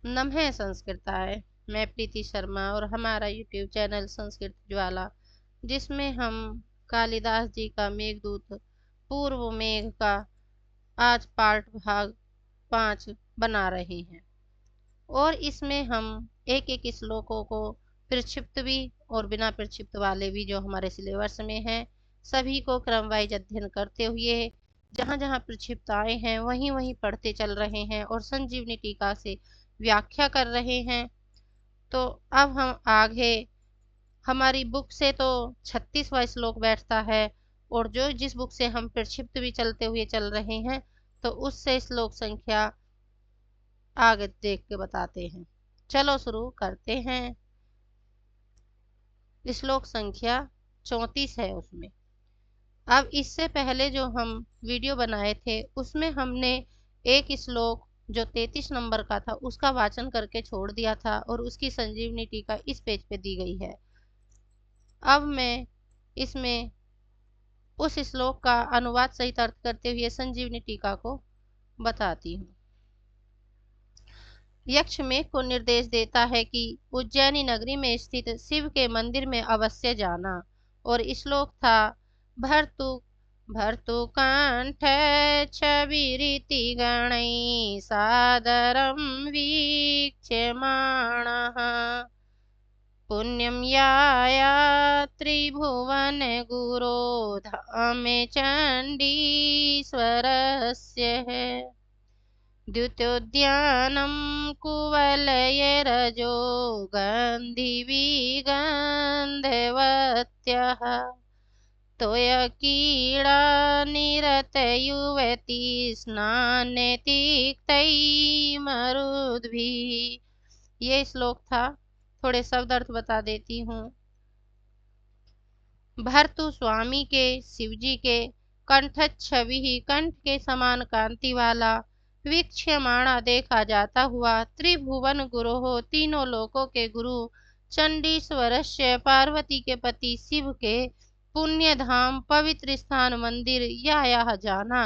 नमः संस्कृताय। मैं प्रीति शर्मा और हमारा यूट्यूब चैनल संस्कृत ज्वाला, जिसमें हम कालिदास जी का मेघदूत पूर्व मेघ का आज पार्ट भाग 5 बना रहे हैं। और इसमें हम एक एक श्लोकों को प्रक्षिप्त भी और बिना प्रक्षिप्त वाले भी जो हमारे सिलेबस में हैं सभी को क्रम वाइज अध्ययन करते हुए जहाँ जहाँ प्रक्षिप्त आए हैं वहीं वहीं पढ़ते चल रहे हैं और संजीवनी टीका से व्याख्या कर रहे हैं। तो अब हम आगे हमारी बुक से तो 36वां श्लोक बैठता है और जो जिस बुक से हम प्रक्षिप्त भी चलते हुए चल रहे हैं तो उससे श्लोक संख्या आगे देख के बताते हैं। चलो शुरू करते हैं। श्लोक संख्या 34 है उसमें। अब इससे पहले जो हम वीडियो बनाए थे उसमें हमने एक श्लोक जो 33 नंबर का था उसका वाचन करके छोड़ दिया था और उसकी संजीवनी टीका इस पेज पे दी गई है। अब मैं इसमें उस श्लोक का अनुवाद सहित अर्थ करते हुए संजीवनी टीका को बताती हूँ। यक्ष मेघ को निर्देश देता है कि उज्जैनी नगरी में स्थित शिव के मंदिर में अवश्य जाना। और श्लोक था भर्तु भर्तु कंठ छविरिति गणै सादरं वीक्ष्यमाणः पुण्यं याया त्रिभुवन गुरो धामे चण्डीश्वरस्य है। द्युतोद्यानं कुवलयरजो गन्धिविगन्धवत्यः तोयकीड़ा निरतयुवती स्नानतिक्तै मरुद्भिः। ये श्लोक था। थोड़े शब्द अर्थ बता देती हूँ। भर्तु स्वामी के शिवजी के कंठ छवि ही कंठ के समान कांति वाला वीक्ष्यमाणा देखा जाता हुआ त्रिभुवन गुरु हो तीनों लोकों के गुरु चंडीश्वरस्य पार्वती के पति शिव के पुण्य धाम पवित्र स्थान मंदिर यह जाना।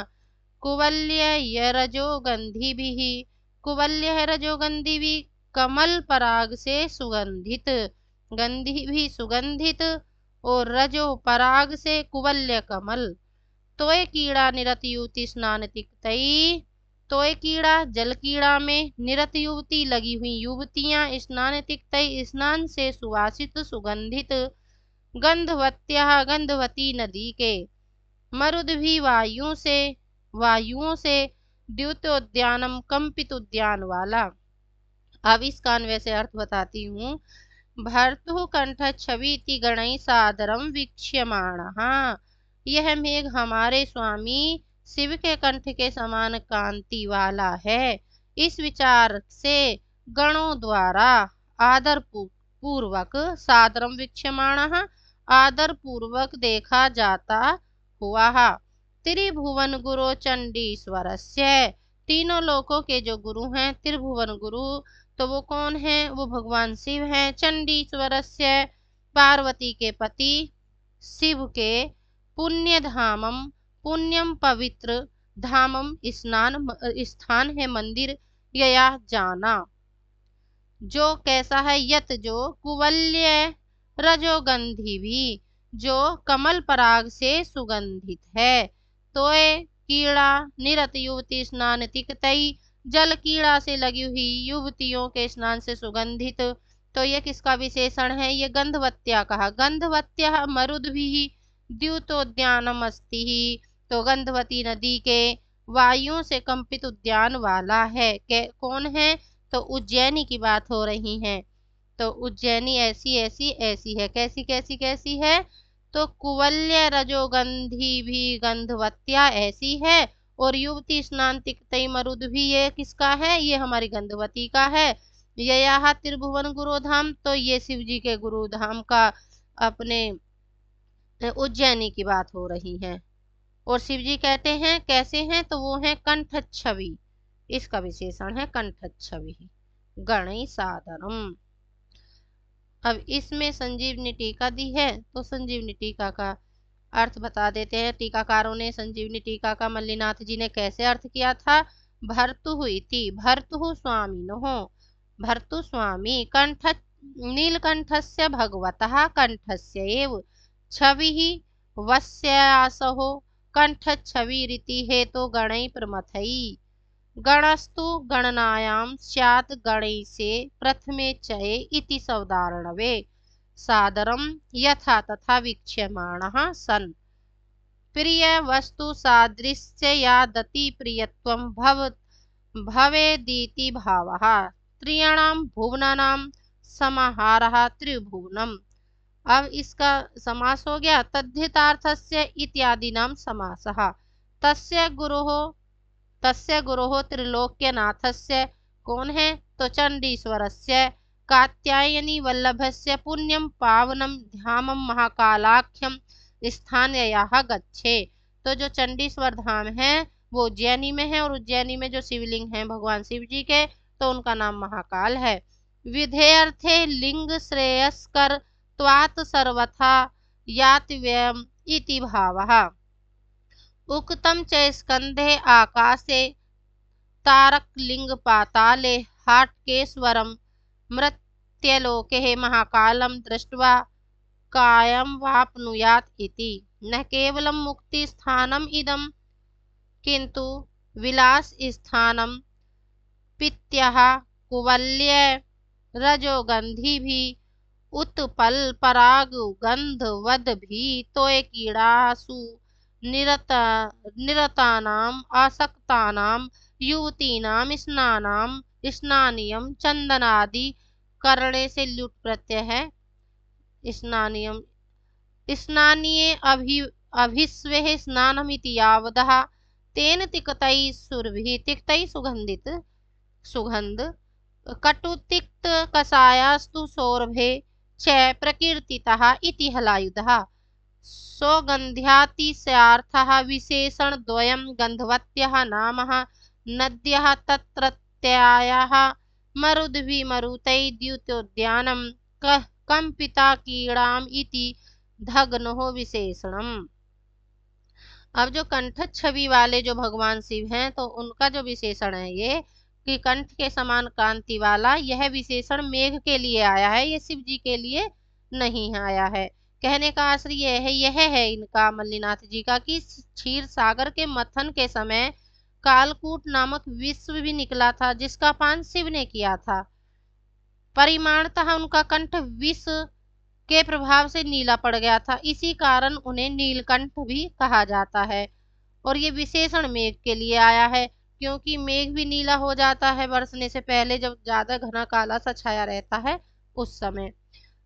कुवल्य रजोगंधी भी कुवल्य रजोगंधी भी कमल पराग से सुगंधित गंधी भी सुगंधित और रजो पराग से कुवल्य कमल। तोय कीड़ा निरत युवती स्नान तिक्तई तोय कीड़ा जल कीड़ा में निरत युवती लगी हुई युवतियां स्नान तिक्तई स्नान से सुवासित सुगंधित गंधवत्या गंधवती नदी के मरुद भी वायुओं से द्युतोद्यानम कंपित उद्यान वाला। अब इसका अन्वय से अर्थ बताती हूँ। भर्तु कंठ छविति गणै सादरम वीक्ष्यमाणः। यह मेघ हमारे स्वामी शिव के कंठ के समान कांति वाला है। इस विचार से गणों द्वारा आदर पूर्वक सादरम वीक्ष्यमाणः आदर पूर्वक देखा जाता हुआ। त्रिभुवन गुरु चंडीश्वरस्य तीनों लोकों के जो गुरु हैं त्रिभुवन गुरु तो वो कौन है? वो भगवान शिव हैं। चंडीश्वरस्य पार्वती के पति शिव के पुण्य धामम पुण्यम पवित्र धामम स्थान है मंदिर यया जाना। जो कैसा है? यत जो कुवल्य रजोगंधी भी जो कमल पराग से सुगंधित है। तोय कीड़ा निरत युवती स्नान तिक्तई जल कीड़ा से लगी हुई युवतियों के स्नान से सुगंधित। तो ये किसका विशेषण है? ये गंधवत्या कहा। गंधवत्या मरुद भी द्युतोद्यानम अस्ति ही तो गंधवती नदी के वायुओं से कंपित उद्यान वाला है। कौन है? तो उज्जैनी की बात हो रही है। तो उज्जैनी ऐसी ऐसी ऐसी है। कैसी कैसी कैसी है? तो कुवल्य रजोगंधी भी गंधवत्या ऐसी है और युवती स्नान तिक्तई मरुद भी ये किसका है? ये हमारी गंधवती का है। ये यहाँ त्रिभुवन गुरुधाम तो ये शिव जी के गुरुधाम का अपने उज्जैनी की बात हो रही है। और शिव जी कहते हैं कैसे हैं? तो वो है कंठ छवि। इसका विशेषण है कंठ छवि गणै सादरम। अब इसमें संजीवनी टीका दी है तो संजीवनी टीका का अर्थ बता देते हैं। टीकाकारों ने संजीवनी टीका का मल्लीनाथ जी ने कैसे अर्थ किया था? भर्तु इति भर्तु स्वामिनो भर्तृस्वामी कंठ नीलकंठस्य भगवतः कंठस्य एव छविः वस्यासहो कंठच्छविरिति हेतु गणैः प्रमथैः गणस्तु गणनायां स्यात् गणैसे प्रथमे चये इति सौदारणवे सादरं यथा तथा वीक्ष्यमाणः सन् प्रिय वस्तु सादृश्ययादति प्रियत्वं भवेदिति भावः त्रियाणां भुवनानां समाहारः त्रिभुवनम्। अब इसका समास हो गया तद्धितार्थस्य इत्यादि नाम समासः। तस्य गुरोः त्रिलोक्यनाथस्य कौन है तो चंडीश्वरस्य कात्यायनी वल्लभस्य पुण्यम पावनम धामम महाकालाख्यम स्थानयः गच्छे। तो जो चंडीश्वर धाम है वो उज्जैनी में है और उज्जैनी में जो शिवलिंग है भगवान शिव जी के तो उनका नाम महाकाल है। विधेयर्थे लिंग श्रेयस्कर त्वात् सर्वथा याति व्ययम् इति भावः। उक्तं च स्कन्धे आकाशे तारकलिंग पाताले हाटकेश्वरं मृत्यलोके महाकालं दृष्ट्वा कायं वाप्नुयात् इति। न केवलं मुक्तिस्थानम् इदं किन्तु विलास स्थानम पित्यः कुवल्य रजोगंधी भी उत्पल पराग गंधवद भी तोय कीड़ासु निरतानाम आसक्तानाम युवतीनाम स्नानियम चंदनादि करणे से लुट प्रत्यय है स्नानियम स्नानीय अभिस्वेह स्नानमिति यावदः तेन तिक्तै सुरभि तिक्तै सुगंध कटुतिक्त कषायास्तु सौरभे च प्रकीर्तितः इति हलायुधः। सौगन्ध्यातिशयार्थः विशेषणद्वयं गन्धवत्यः नामः नद्यः तत्रत्यायाः मरुद्भिमरुतै द्युतोद्यानं कंपिता कीड़ाम इति धग्नोः विशेषणम्। अब जो कंठ छवि वाले जो भगवान शिव हैं तो उनका जो विशेषण है ये कि कंठ के समान कांति वाला, यह विशेषण मेघ के लिए आया है, ये शिव जी के लिए नहीं आया है। कहने का आश्रय यह है इनका मल्लीनाथ जी का कि क्षीर सागर के मथन के समय कालकूट नामक विश्व भी निकला था जिसका पान शिव ने किया था। परिमाणतः उनका कंठ विष के प्रभाव से नीला पड़ गया था, इसी कारण उन्हें नीलकंठ भी कहा जाता है। और ये विशेषण मेघ के लिए आया है क्योंकि मेघ भी नीला हो जाता है बरसने से पहले, जब ज्यादा घना काला सा छाया रहता है उस समय।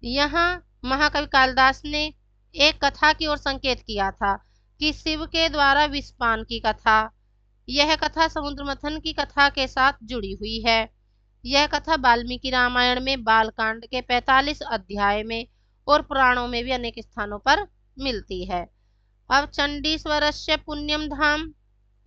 यहाँ महाकवि कालिदास ने एक कथा की ओर संकेत किया था कि शिव के द्वारा विषपान की कथा। यह कथा समुद्र मंथन की कथा के साथ जुड़ी हुई है। यह कथा वाल्मीकि रामायण में बालकांड के 45 अध्याय में और पुराणों में भी अनेक स्थानों पर मिलती है। अब चंडीश्वरस्य पुण्यम धाम,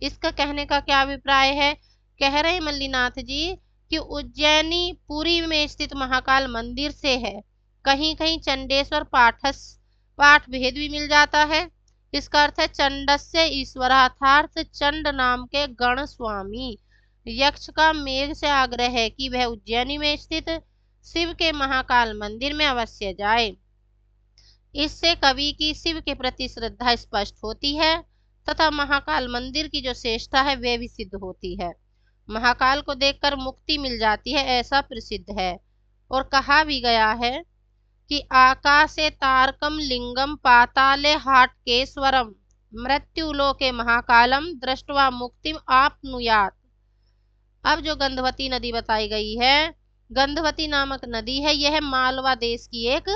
इसका कहने का क्या अभिप्राय है। कह रहे मल्लीनाथ जी कि उज्जैनी पुरी में स्थित महाकाल मंदिर से है। कहीं कहीं चंडेश्वर पाठ भेद भी मिल जाता है। इसका अर्थ है चंडस्य ईश्वर अर्थात चंड नाम के गण स्वामी यक्ष का मेघ से आग्रह है कि वह उज्जैनी में स्थित शिव के महाकाल मंदिर में अवश्य जाए। इससे कवि की शिव के प्रति श्रद्धा स्पष्ट होती है तथा महाकाल मंदिर की जो श्रेष्ठता है वह भी सिद्ध होती है। महाकाल को देखकर मुक्ति मिल जाती है ऐसा प्रसिद्ध है। और कहा भी गया है कि आकाशे तारकम लिंगम पाताले हाटकेश्वरम मृत्युलोके महाकालम दृष्ट्वा मुक्तिम आपनुयात। अब जो गंधवती नदी बताई गई है, गंधवती नामक नदी है, यह मालवा देश की एक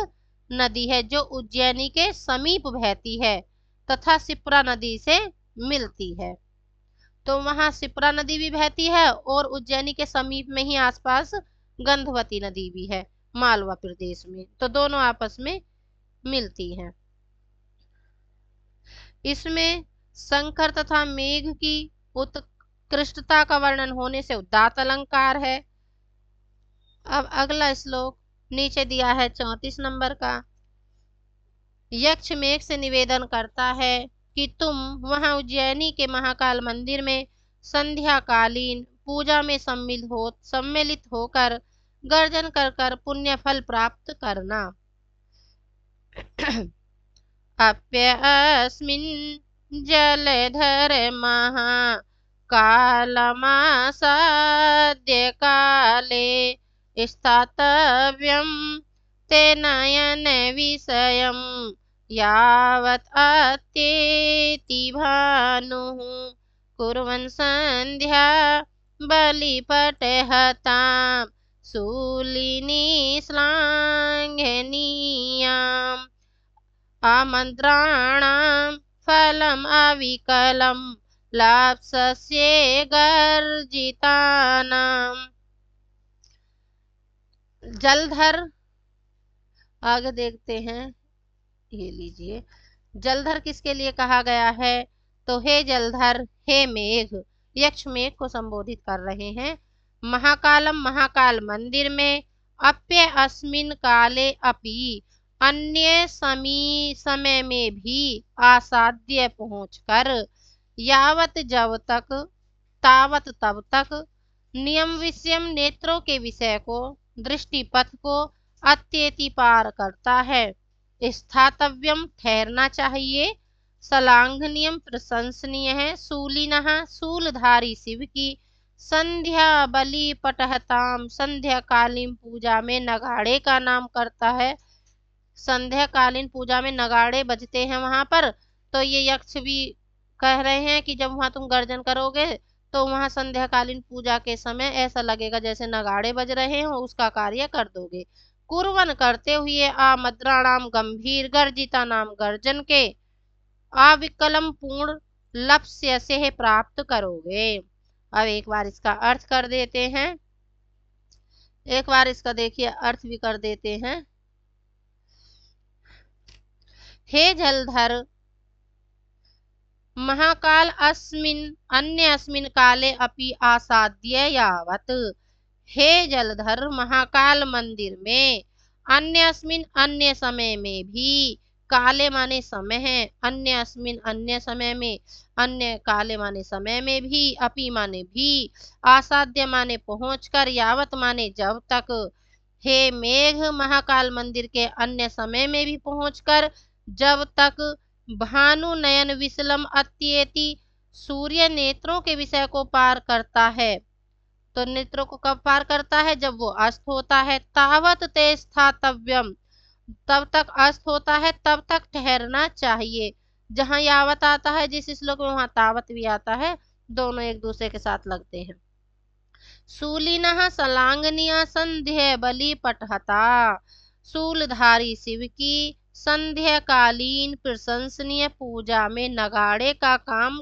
नदी है जो उज्जैनी के समीप बहती है तथा शिप्रा नदी से मिलती है। तो वहां शिप्रा नदी भी बहती है और उज्जैनी के समीप में ही आसपास गंधवती नदी भी है मालवा प्रदेश में, तो दोनों आपस में मिलती हैं। इसमें शंकर तथा मेघ की उत्कृष्टता का वर्णन होने से उदात्त अलंकार है। अब अगला श्लोक नीचे दिया है 34 नंबर का। यक्ष मेघ से निवेदन करता है कि तुम वहां उज्जैनी के महाकाल मंदिर में संध्याकालीन पूजा में सम्मिलित होकर गर्जन कर कर पुण्य फल प्राप्त करना। अप्यस्मिन् जलधर महाकालमासाद्य काले स्थातव्यं ते नयन विषयं यावत् अत्येति भानुः कुर्वन् सन्ध्या बलिपटहतां शूलिनी श्लाघनीयाम् आमन्त्राणां फलम् अविकलं लाप्सस्ये गर्जितानां। जलधर, आगे देखते हैं, ये लीजिए। जलधर किसके लिए कहा गया है? तो हे जलधर, हे मेघ, यक्ष मेघ को संबोधित कर रहे हैं। महाकालम, महाकाल मंदिर में, अप्य अस्मिन काले अपि, अन्य समय में भी, आसाद्य पहुंचकर, यावत जब तक, तावत तब तक, नियम विषयम नेत्रों के विषय को, दृष्टि पथ को, अत्येति पार करता है। स्थातव्यम ठहरना चाहिए, सलांघनीयम प्रशंसनीय है, शूलिनः शूलधारी शिव की, संध्या बलि पटहताम संध्या कालीन पूजा में नगाड़े का नाम करता है। संध्या कालीन पूजा में नगाड़े बजते हैं वहां पर। तो ये यक्ष भी कह रहे हैं कि जब वहां तुम गर्जन करोगे तो वहां संध्या कालीन पूजा के समय ऐसा लगेगा जैसे नगाड़े बज रहे हो, उसका कार्य कर दोगे। कुर्वन करते हुए, आमद्राणाम गंभीर, गर्जिता नाम गर्जन के, अविकलम पूर्ण, लक्ष्य से प्राप्त करोगे। अब एक बार इसका अर्थ कर देते हैं, एक बार इसका देखिए अर्थ भी कर देते हैं। हे जलधर, महाकाल अस्मिन अन्य अस्मिन काले अपि आसाद्य यावत। हे जलधर, महाकाल मंदिर में, अन्य अस्मिन अन्य समय में भी, काले माने समय है, अन्य अस्मिन अन्य समय में, अन्य काले माने समय में भी, अपि माने भी, आसाद्य माने पहुंचकर, यावत माने जब तक। हे मेघ, महाकाल मंदिर के अन्य समय में भी पहुंचकर, जब तक, भानु नयन विसलम अत्येति, सूर्य नेत्रों के विषय को पार करता है। तो नेत्रों को कब पार करता है? जब वो अस्त होता है। तावत ते स्थातव्यम, तब तक अस्त होता है, तब तक ठहरना चाहिए। जहां यावत आता है जिस श्लोक में, वहां तावत भी आता है, दोनों एक दूसरे के साथ लगते हैं। शूलिनः सलांगनिया संध्या बलि पटहता, शूलधारी शिव की संध्या कालीन प्रशंसनीय पूजा में नगाड़े का काम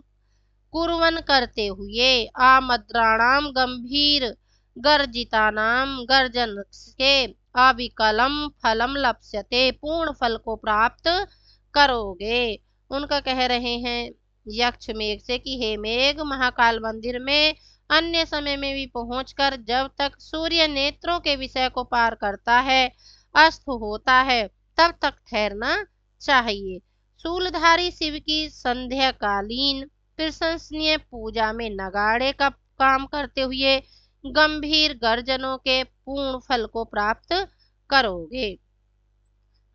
कुर्वन करते हुए, आमद्राणाम गंभीर, गर्जितानाम गर्जन के, अविकलम फलम लप्स्यते पूर्ण फल को प्राप्त करोगे। उनका कह रहे हैं यक्ष मेघ से कि हे मेघ, महाकाल मंदिर में अन्य समय में भी पहुंचकर, जब तक सूर्य नेत्रों के विषय को पार करता है, अस्त होता है, तब तक ठहरना चाहिए। शूलधारी शिव की संध्या कालीन प्रशंसनीय पूजा में नगाड़े का काम करते हुए, गंभीर गर्जनों के पूर्ण फल को प्राप्त करोगे।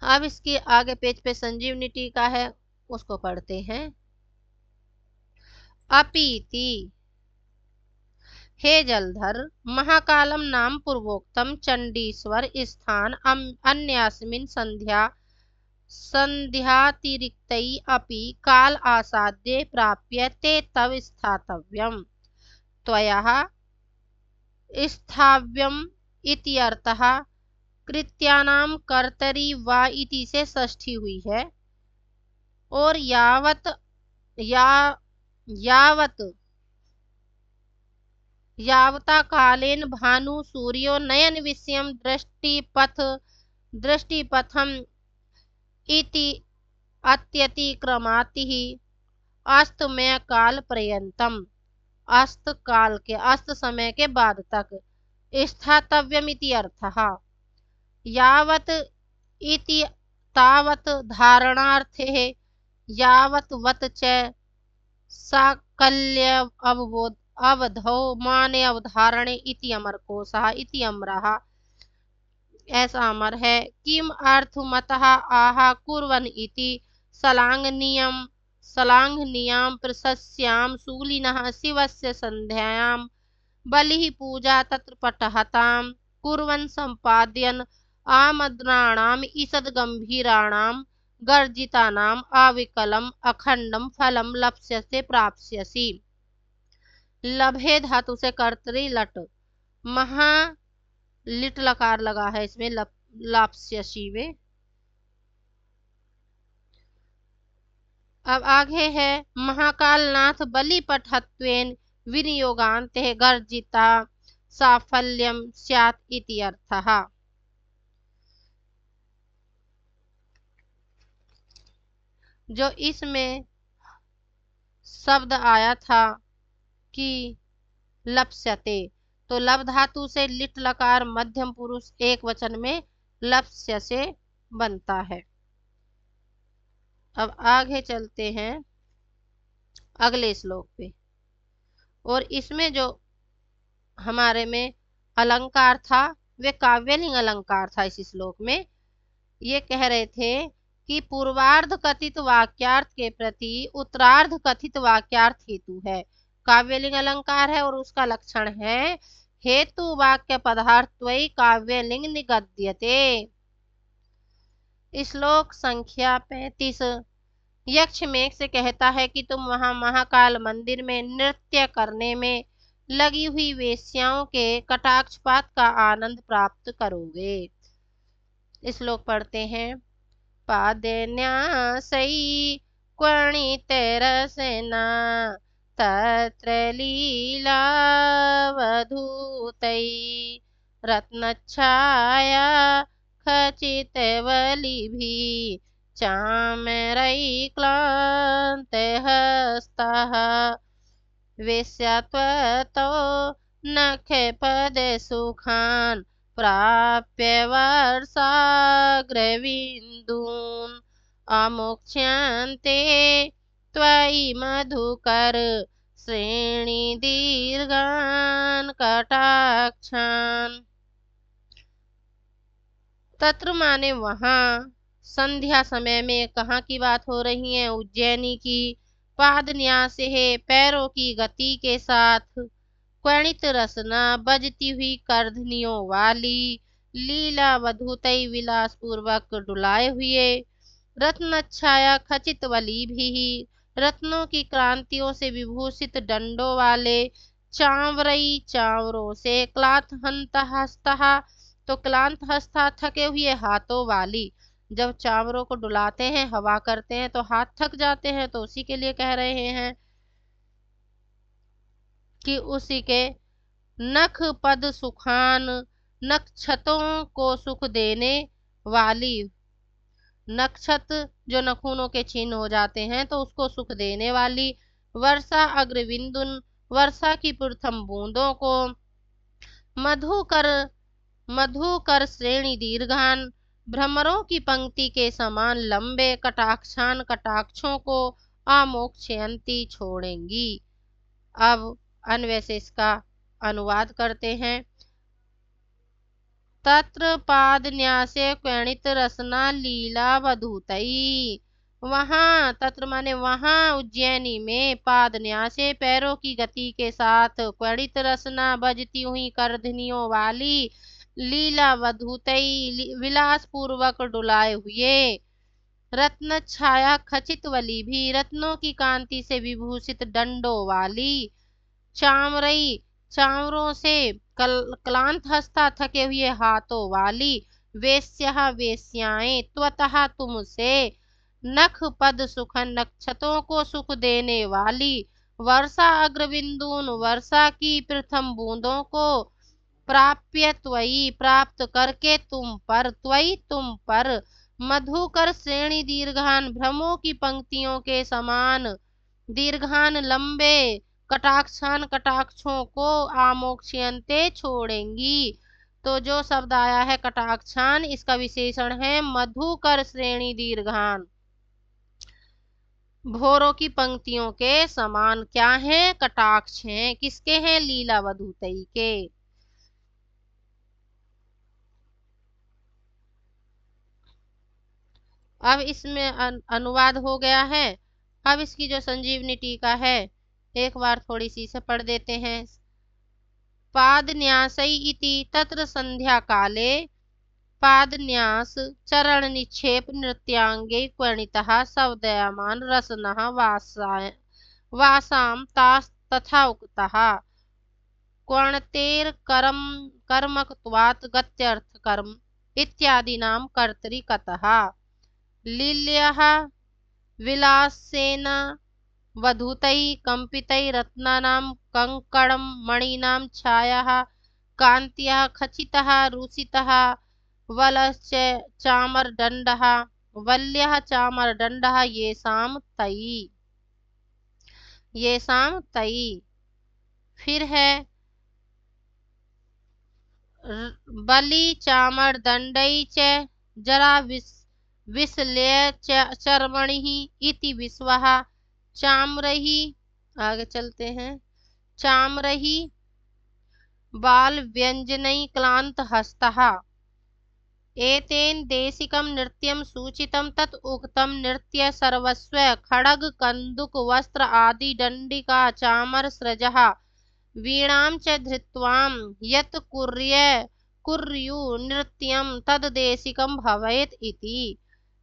अब इसके आगे पेज पे संजीवनी टीका है, उसको पढ़ते हैं। अपीति, हे जलधर, महाकालम नाम पूर्वोक्तम चंडीश्वर स्थान अन्यास्मिन संध्यातिरिक्तै अपि काल आसाद्ये प्राप्य ते तव स्थातव्यम्। त्वया स्थाव्यम् इति अर्थः। कृत्यानाम कर्तरी वा इति से षष्ठी हुई है। और यावता कालेन भानु सूर्यो नयन विषयम दृष्टिपथम इति अत्यतिक्रमाति अस्तमय काल पर्यंतम, अस्त काल के, अस्त समय के बाद तक। स्थातव्यम इति अर्थः। यावत इति तावत धारणार्थे, यावत वत च साकल्य अवधौ माने अवधारणे इति अमरकोशः इति अमरः। ऐसा अमर है। किम अर्थमतः आहा कुर्वन् इति सलांघनीयां प्रशस्यां शूलिनः शिवस्य संध्यायां बलिः पूजा तत्र पटहतां कुर्वन् सम्पाद्यन् आमद्राणाम् ईषद् गंभीराणां गर्जितानाम् अविकलम् अखंडम फलम लप्स्यसे प्राप्स्यसि। लभे धातु से कर्तरी लट, महा लिट लकार लगा है इसमें लाप्स्यसि में। अब आगे है महाकालनाथ बलिपटहत्वेन विनियोगान्ते गर्जिता साफल्यम स्यात् इति अर्थः। जो इसमें शब्द आया था कि लप्स्यते, तो लब धातु से लिट लकार मध्यम पुरुष एक वचन में लप्स्य से बनता है। अब आगे चलते हैं अगले श्लोक पे, और इसमें जो हमारे में अलंकार था वे काव्यलिंग अलंकार था। इस श्लोक में ये कह रहे थे कि पूर्वार्ध कथित वाक्यार्थ के प्रति उत्तरार्ध कथित वाक्यार्थ हेतु है। काव्यलिंग अलंकार है और उसका लक्षण है हेतु वाक्य पदार्थत्वयि काव्यलिंग निगद्यते। श्लोक संख्या 35। यक्ष मेघ से कहता है कि तुम वहां महाकाल मंदिर में नृत्य करने में लगी हुई वेश्याओं के कटाक्षपात का आनंद प्राप्त करोगे। श्लोक पढ़ते हैं। पादेन्यासई क्वणितरसेना तत्र लीलावधूतै रत्नच्छाया खचितवलिभिः चामरैक्लान्तहस्तः वेश्यात्वतो नखपदसुखान् प्राप्य वर्षाग्रविन्दून् अमुक्ष्यन्ते त्वयि मधुकर श्रेणीदीर्घान् कटाक्षान्। तत्र माने वहां, संध्या समय में कहाँ की बात हो रही है? उज्जैनी की। पाद न्यास है पैरों की गति के साथ, क्वणित रसना बजती हुई करधनियों वाली, लीला वधुतई विलास पूर्वक डुलाए हुए, रत्न छाया खचित वली भी रत्नों की क्रांतियों से विभूषित डंडों वाले, चावरई चावरों से, क्लांत हस्ता तो क्लांत हस्ता थके हुए हाथों वाली। जब चावरों को डुलाते हैं हवा करते हैं तो हाथ थक जाते हैं, तो उसी के लिए कह रहे हैं कि उसी के नख पद सुखान, नक्षतों को सुख देने वाली, नक्षत जो नखूनों के चिन्ह हो जाते हैं तो उसको सुख देने वाली, वर्षा अग्रविंदुन वर्षा की प्रथम बूंदों को, मधुकर श्रेणी दीर्घान भ्रमरों की पंक्ति के समान लंबे, कटाक्षान कटाक्षों को, आमोक्षयंती छोड़ेंगी। अब अन्वय से इसका अनुवाद करते हैं। तत्र पाद न्यासे क्वणित रसना लीला वधूतई। वहां, तत्र माने वहां, उज्जैनी में, पाद न्यासे पैरों की गति के साथ, क्वणित रसना बजती हुई करधनियों वाली, लीला वधूतई विलास पूर्वक डुलाए हुए, रत्न छाया खचित वली भी रत्नों की कांति से विभूषित डंडों वाली, चामरई चावरों से, क्लांत हस्ता थके हुए हाथों वाली, वेश्या वेश्याएं त्वतः तुमसे, नख पद सुखन नक्षतों को सुख देने वाली, वर्षा अग्रबिंदून वर्षा की प्रथम बूंदों को, प्राप्य त्वयि प्राप्त करके तुम पर, त्वयि तुम पर, मधुकर श्रेणी दीर्घान भ्रमों की पंक्तियों के समान, दीर्घान लंबे, कटाक्षान कटाक्षों को, आमोक्षयन्ते छोड़ेंगी। तो जो शब्द आया है कटाक्षान, इसका विशेषण है मधुकर श्रेणी दीर्घान, भोरों की पंक्तियों के समान। क्या है? कटाक्ष हैं। किसके हैं? लीला वधूतई के। अब इसमें अनुवाद हो गया है। अब इसकी जो संजीवनी टीका है एक बार थोड़ी सी इसे पढ़ देते हैं। पादन्यासई इति तत्र संध्या काले पादन्यास चरण निक्षेप नृत्यांगे क्वणितः सवदयमान रसनः वासाम तास तथा उक्तः क्वणतेर कर्मकत्वात् गत्यर्थ कर्म इत्यादीनां कर्तरिकतः लील्यः विलासेन वधूतैः कम्पितैः रत्नानां कंकणं मणीनां छायाः कान्त्याः खचितः रुचितः वलश्च चामरदण्डः वल्यः चामरदण्डः येषां तयि। फिर है बलि चामरदण्डै च जरा विश्लेय चर्मणिः इति विश्वः चाम्रही। आगे चलते हैं। चाम्रही बाल व्यंजनै क्लांत हस्तः एतेन देशिकं नृत्यं सूचितं तत् उक्तं नृत्य सर्वस्व खड्ग कन्दुक वस्त्र आदि दण्डिका चामर सृजः वीणां च धृत्वां यत् कुर्यु नृत्यं तद्देशिकं भवेत् इति।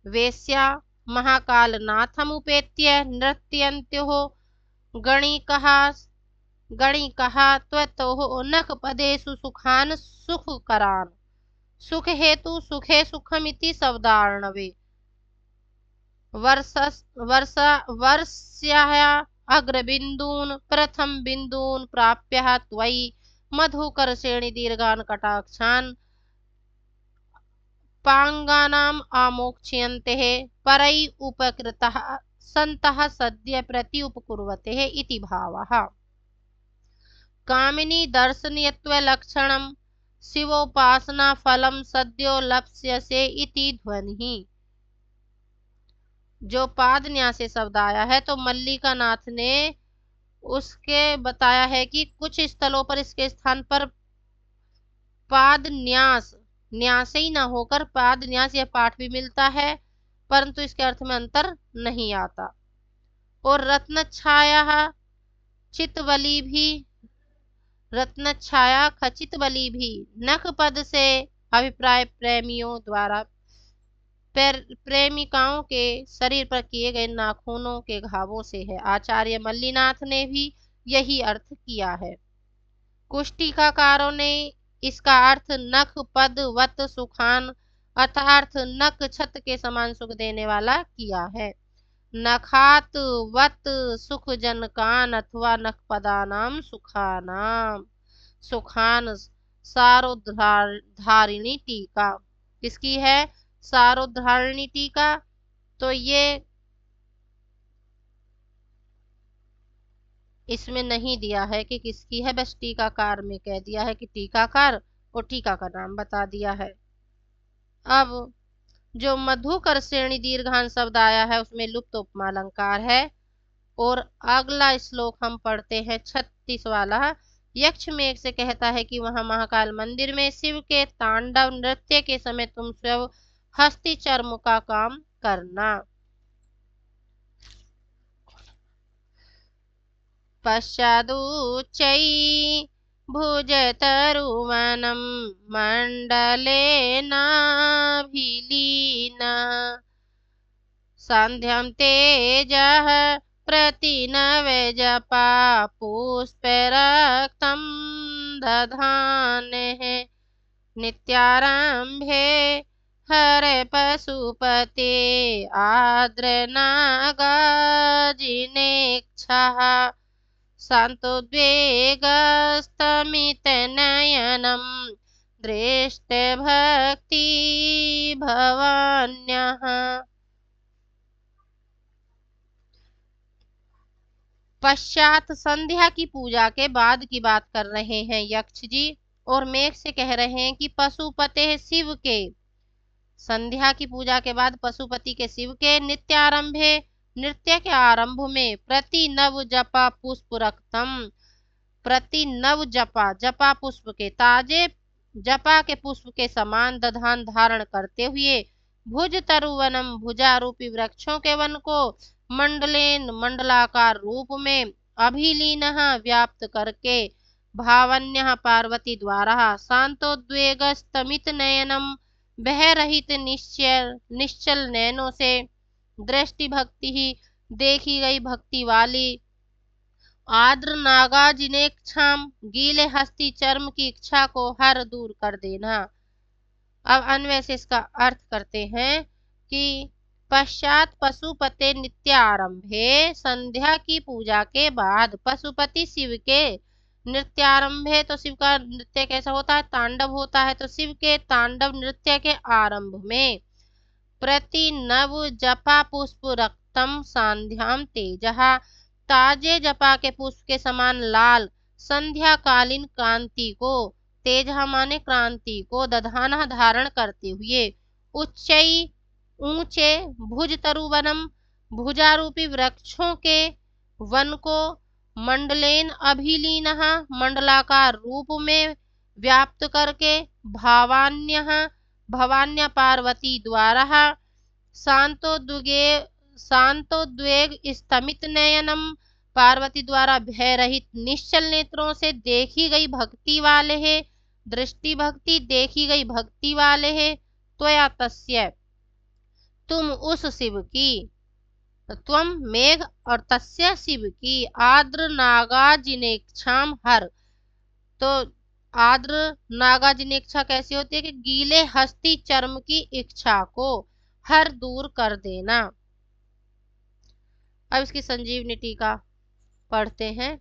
वेश्या महाकालनाथमुपेत्य नृत्यन्त्योः गणिकः त्वतोः नखपदेषु सुखान् सुखकरान् सुख हेतु सुखे सुखमिति शब्दार्णवे वर्ष्याः अग्रबिन्दून् प्रथम बिन्दून् प्राप्य त्वयि मधुकरसेणि दीर्घान् कटाक्षान् पांगानाम् आमोक्ष्यन्ते परै उपकृतः सन्तः सद्य प्रति उपकुर्वते इति भावः। कामिनी दर्शनीयत्वलक्षणं शिवोपासना फलम सद्यो लप्स्यसे इति ध्वनि। जो पाद न्यास से शब्द आया है तो मल्लिका नाथ ने उसके बताया है कि कुछ स्थलों पर इसके स्थान पर पाद न्यास न्यास ही ना होकर पाद न्यास यह पाठ भी मिलता है, परंतु इसके अर्थ में अंतर नहीं आता। और रत्न छाया चितवली भी रत्न छाया खचित बलि भी नख पद से अभिप्राय प्रेमियों द्वारा प्रेमिकाओं के शरीर पर किए गए नाखूनों के घावों से है। आचार्य मल्लीनाथ ने भी यही अर्थ किया है। कुछ टीकाकारों ने इसका अर्थ नख पद वत सुखान अर्थात नख छत के समान सुख देने वाला किया है। नखात वत सुख जनकान अथवा नखपदानाम सुखान सारोद्धारिणी टीका। किसकी है? सारोद्धारिणी टीका। तो ये इसमें नहीं दिया है कि किसकी है, बस टीकाकार में कह दिया है कि टीकाकार और टीका का नाम बता दिया है। अब जो मधुकर श्रेणी दीर्घान शब्द आया है उसमें लुप्त उपमा अलंकार है। और अगला श्लोक हम पढ़ते हैं 36 वाला। यक्ष मेघ से कहता है कि वहां महाकाल मंदिर में शिव के तांडव नृत्य के समय तुम स्वयं हस्ती चर्म का काम करना। पश्चादुच्चै भुजतरुवनं मण्डलेनाभिलीनः सान्ध्यं तेजः प्रतिनवजपा पुष्परक्तं दधानेः नित्यारम्भे हरे पशुपते आर्द्रनागाजिनेक्षः शान्तोद्वेगस्तमितनयनं दृष्टभक्ति भवान्यः। पश्चात संध्या की पूजा के बाद की बात कर रहे हैं यक्ष जी और मेघ से कह रहे हैं कि पशुपते शिव के संध्या की पूजा के बाद पशुपति के शिव के नित्यारंभे नृत्य के आरंभ में प्रति नव जपा पुष्प रक्तम प्रति नव जपा पुष्प के ताजे जपा के पुष्प के समान दधान धारण करते हुए भुज तरुवनम भुजारूपी वृक्षों के वन को मंडलेन मंडलाकार रूप में अभिलीन व्याप्त करके भावन्य पार्वती द्वारा शांतोद्वेग स्तमित नयनम भय रहित निश्चल नयनों से दृष्टि भक्ति ही देखी गई भक्ति वाली आर्द्र नागा जिनेक्षाम गीले हस्ती चर्म की इच्छा को हर दूर कर देना। अब अन्वय से इसका अर्थ करते हैं कि पश्चात पशुपते नित्य आरंभे संध्या की पूजा के बाद पशुपति शिव के नृत्यारंभे, तो शिव का नृत्य कैसा होता है, तांडव होता है। तो शिव के तांडव नृत्य के आरंभ में प्रति नव जपा पुष्प रक्तम सांध्याम तेजहा, ताजे जपा के पुष्प के समान लाल संध्याकालीन कांति को, तेज माने क्रांति को, दधाना धारण करते हुए उच्चई ऊंचे भुज तरुवनम भुजारूपी वृक्षों के वन को मंडलेन अभिलीन मंडलाकार रूप में व्याप्त करके भवान्य पार्वती द्वारा शांतोद्वेग स्तमित नयनम पार्वती द्वारा भय रहित निश्चल नेत्रों से देखी गई भक्ति वाले है, दृष्टि भक्ति देखी गई भक्ति वाले है। त्वया तस्य तुम उस शिव की, त्वम मेघ और तस्य शिव की आर्द्र नागाजिनेक्षाम हर, तो आर्द्र नागाजिनेक्षा कैसी होती है कि गीले हस्ती चर्म की इच्छा को हर दूर कर देना। अब इसकी संजीवनी टीका पढ़ते हैं।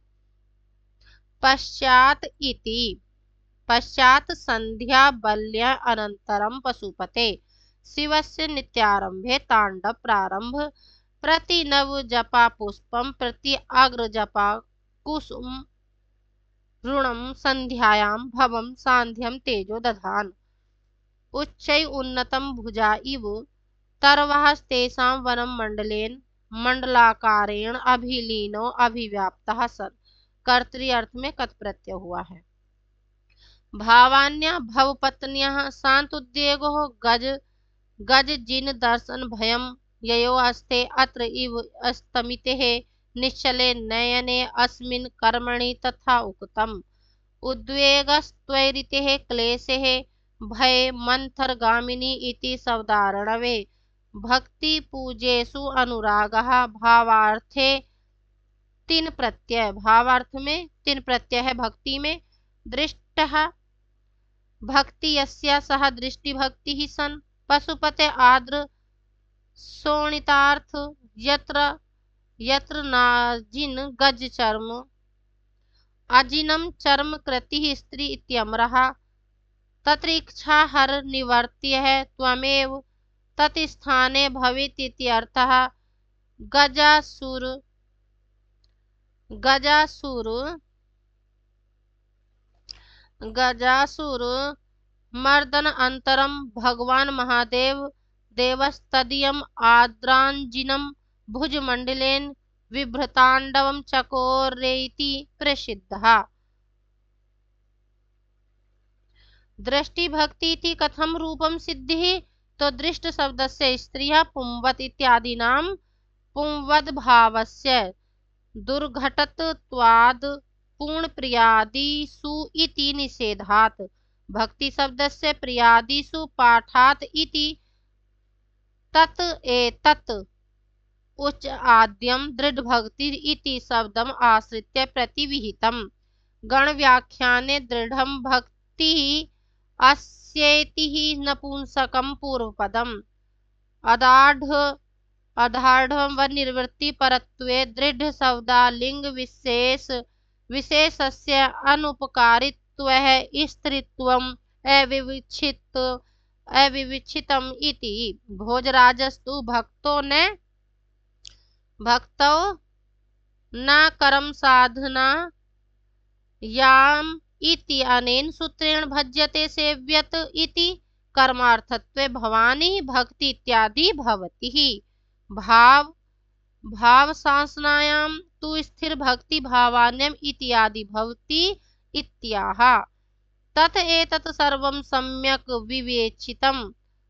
पश्चात संध्या बल्य अनंतरम पशुपते शिवस्य नित्यारंभे तांडव प्रारंभ प्रति नव जपा पुष्पम प्रति अग्र जपा कुसुम ऋणम संध्यायाम भवम सांध्यम तेजो दधान उच्चै उन्नतम भुजा इव तरवस्तेषां वनम मंडलेन मंडलाकारेण अभिलीनो अभिव्याप्तः सन। कर्तृ अर्थ में कत प्रत्यय हुआ है। भावान्य भवपत्न्यः शांतोद्वेगो गज जिन दर्शन भयम ययो अस्ते अत्र इव अस्तमितेः निश्चले नयने अस्मिन् कर्मणि तथा उक्तम् उद्वेगस्त्वरितेः क्लेशेः भय मंथरगामिनी इति शब्दार्णवे भक्ति पूजेषु अनुरागः भावार्थे तीन प्रत्यय, भावार्थ में तीन प्रत्यय है भक्ति में। दृष्टः भक्ति यस्या सह दृष्टि भक्ति ही सन। पशुपते आर्द्र शोणितार्थ यत्र नाजिन गज चर्म अजिनम चर्म कृति स्त्री इत्यमरः तत्र इच्छा हर निवर्त्य है त्वमेव तत्स्थाने भवेत् इत्यर्थः। गजासुर मर्दन अंतरम भगवान महादेव देवस्तदीयम आद्रांजिनम भुजमंडलेन विभ्रतांडवम चकोरेति प्रसिद्धः। दृष्टि भक्ति इति कथम रूपम सिद्धि, तो दृष्ट शब्दस्य स्त्रियः पुंवत इत्यादीनां पुंवद भावस्य दुर्घटत्वाद् पूर्ण प्रियादिषु इति निषेधात् भक्ति शब्दस्य प्रियादिषु पाठात् इति तत् एतत् उच्च आद्यम दृढ़ भक्ति इति शब्दम आश्रित्य प्रतिविहितम्। गण व्याख्याने दृढ़ं भक्ति अस्येति ही नपुंसकम पूर्वपदम अदाढ़ व निर्वृत्ति परत्वे दृढ़ शब्दालिंग विशेषस्य अनुपकारित्वः स्त्रीत्वम् अविवक्षितम् इति। भोजराजस्तु भक्तौ न कर्म साधना याम इति अनेन सूत्रेण भज्यते सेव्यत इति कर्मार्थत्वे भवानी भक्ति इत्यादि भवति ही। भाव सांसनायां तु स्थिर भक्ति भावान्यम इत्यादि भवति इत्याह। तत एतत् सर्वं सम्यक् विवेचितं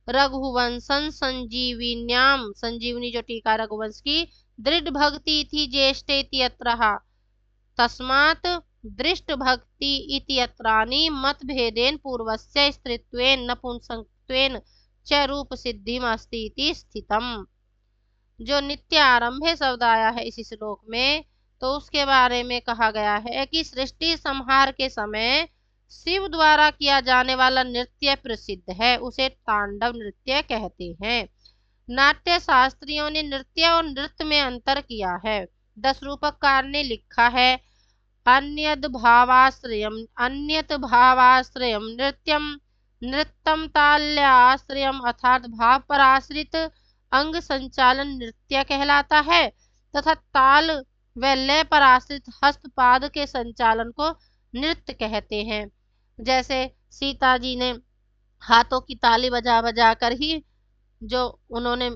रघुवंशं संजीविन्याम, संजीवनी जो टीका रघुवंश की, दृढ़ भक्ति थी ज्येष्ठे इत्यत्रः, तस्मात् दृष्ट भक्ति इत्यत्रानि मतभेदेन पूर्वस्य स्त्रीत्वेन नपुंसकत्वेन च रूप सिद्धिमस्ति इति स्थितम्। जो नित्य आरंभे शब्द आया है इस श्लोक में, तो उसके बारे में कहा गया है कि सृष्टि संहार के समय शिव द्वारा किया जाने वाला नृत्य प्रसिद्ध है, उसे तांडव नृत्य कहते हैं। नाट्य शास्त्रियों ने नृत्य और नृत्य में अंतर किया है। दस रूपककार ने लिखा है, अन्यत भावाश्रयम नृत्यम, नृत्यम ताल्याश्रयम, अर्थात भाव पर आश्रित अंग संचालन नृत्य कहलाता है, तथा ताल व लय पर आश्रित हस्तपाद के संचालन को नृत्य कहते हैं। जैसे सीता जी ने हाथों की ताली बजा बजा कर ही जो उन्होंने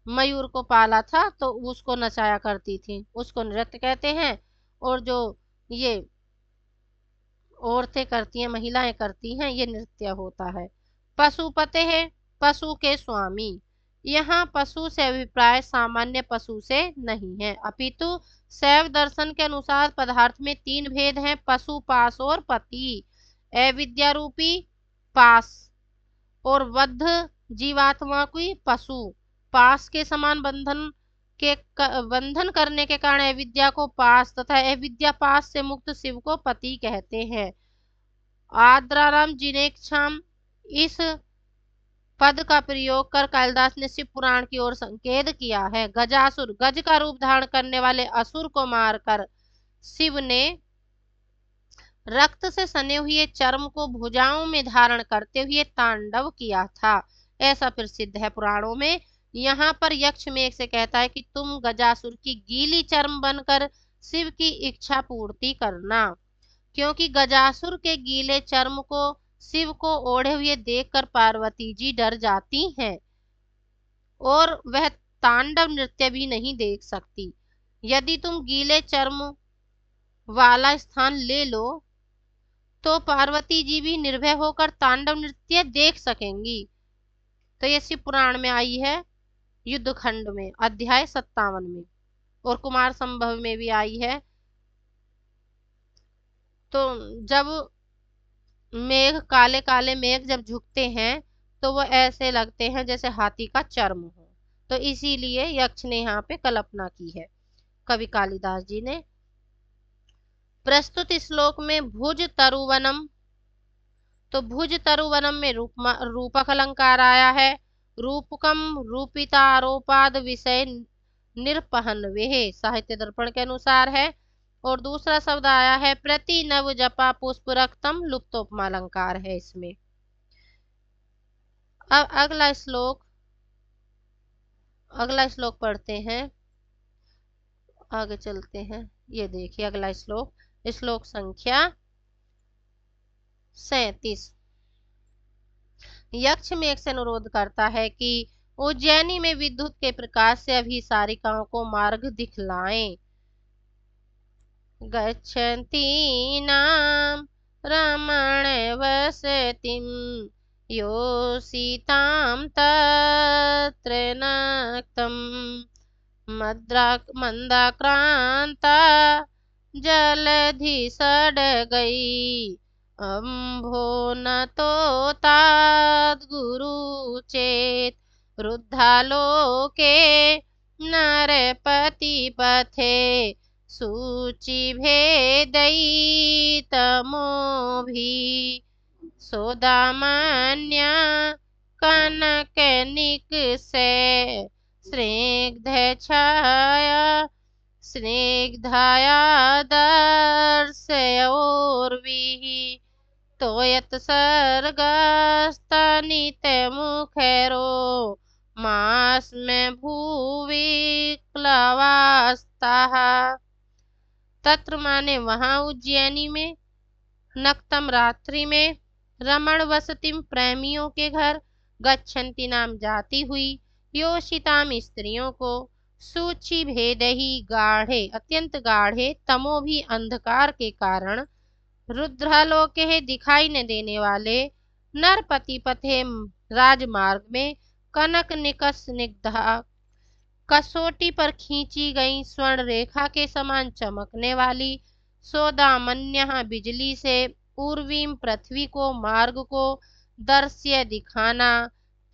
मयूर को पाला था, तो उसको नचाया करती थी, उसको नृत्य कहते हैं। और जो ये औरतें करती हैं, महिलाएं करती हैं, ये नृत्य होता है। पशुपते है, पशु के स्वामी। यहाँ पशु से अभिप्राय सामान्य पशु से नहीं है, अपितु शैव दर्शन के अनुसार पदार्थ में तीन भेद हैं, पशु, पास और पति। अविद्या रूपी पास और बद्ध जीवात्मा की पशु, पास के समान बंधन करने के कारण अविद्या को पास तथा अविद्या पास से मुक्त शिव को पति कहते हैं। आद्राराम जिनेक्षाम, इस पद का प्रयोग कर कालिदास ने शिव पुराण की ओर संकेत किया है। गजासुर, गज का रूप धारण करने वाले असुर को मारकर शिव ने रक्त से सने हुए चर्म को भुजाओं में धारण करते हुए तांडव किया था, ऐसा प्रसिद्ध है पुराणों में। यहाँ पर यक्ष मेघ से कहता है कि तुम गजासुर की गीली चर्म बनकर शिव की इच्छा पूर्ति करना, क्योंकि गजासुर के गीले चर्म को शिव को ओढ़े हुए देखकर पार्वती जी डर जाती हैं और वह तांडव नृत्य भी नहीं देख सकती। यदि तुम गीले चर्म वाला स्थान ले लो तो पार्वती जी भी निर्भय होकर तांडव नृत्य देख सकेंगी। तो ये शिव पुराण में आई है, युद्ध खंड में, अध्याय 57 में, और कुमार संभव में भी आई है। तो जब मेघ, काले काले मेघ जब झुकते हैं तो वो ऐसे लगते हैं जैसे हाथी का चर्म हो, तो इसीलिए यक्ष ने यहाँ पे कल्पना की है कवि कालिदास जी ने। प्रस्तुत श्लोक में भुज तरुवनम, तो भुज तरुवनम में रूपक अलंकार आया है। रूपकम रूपितारोपाद विषय निरपहन वे, साहित्य दर्पण के अनुसार है। और दूसरा शब्द आया है प्रति नव जपा पुष्प रक्तम, लुप्तोपमा अलंकार है इसमें। अब अगला श्लोक पढ़ते हैं, आगे चलते हैं। ये देखिए अगला श्लोक, श्लोक संख्या 37। यक्ष मेघ से अनुरोध करता है कि उज्जैनी में विद्युत के प्रकाश से अभिसारिकाओं को मार्ग दिखलाएं। गच्छन्ति नाम रमण वसतिम योषितां तत्र नक्तम् मंदाक्रांता जलधि सडगई अम्भो न तो गुरु चेत रुद्धालोके नरपति पथे सूचि भेदई तमोभि सोदामान्य कनकनिक से स्निग्ध छाया स्निग्धाया दर्शयोर्विहि तोयत सर्गस्तनित मुखेरो मास में भूवि क्लवास्ताः। तत्र माने वहां उज्जैनी में, नक्तम रात्रि में, रमण वसतिम प्रेमियों के घर, गच्छन्ति नाम जाती हुई, योषिताम स्त्रियों को, सूचि भेदही गाढ़े अत्यंत गाढ़े, तमो भी अंधकार के कारण, रुद्रालोके दिखाई न देने वाले, नरपति पथे राजमार्ग में कनक निकस स्निग्धा, कसौटी पर खींची गई स्वर्ण रेखा के समान चमकने वाली, सौदामन्य बिजली से उर्वीम पृथ्वी को मार्ग को दर्श्य दिखाना,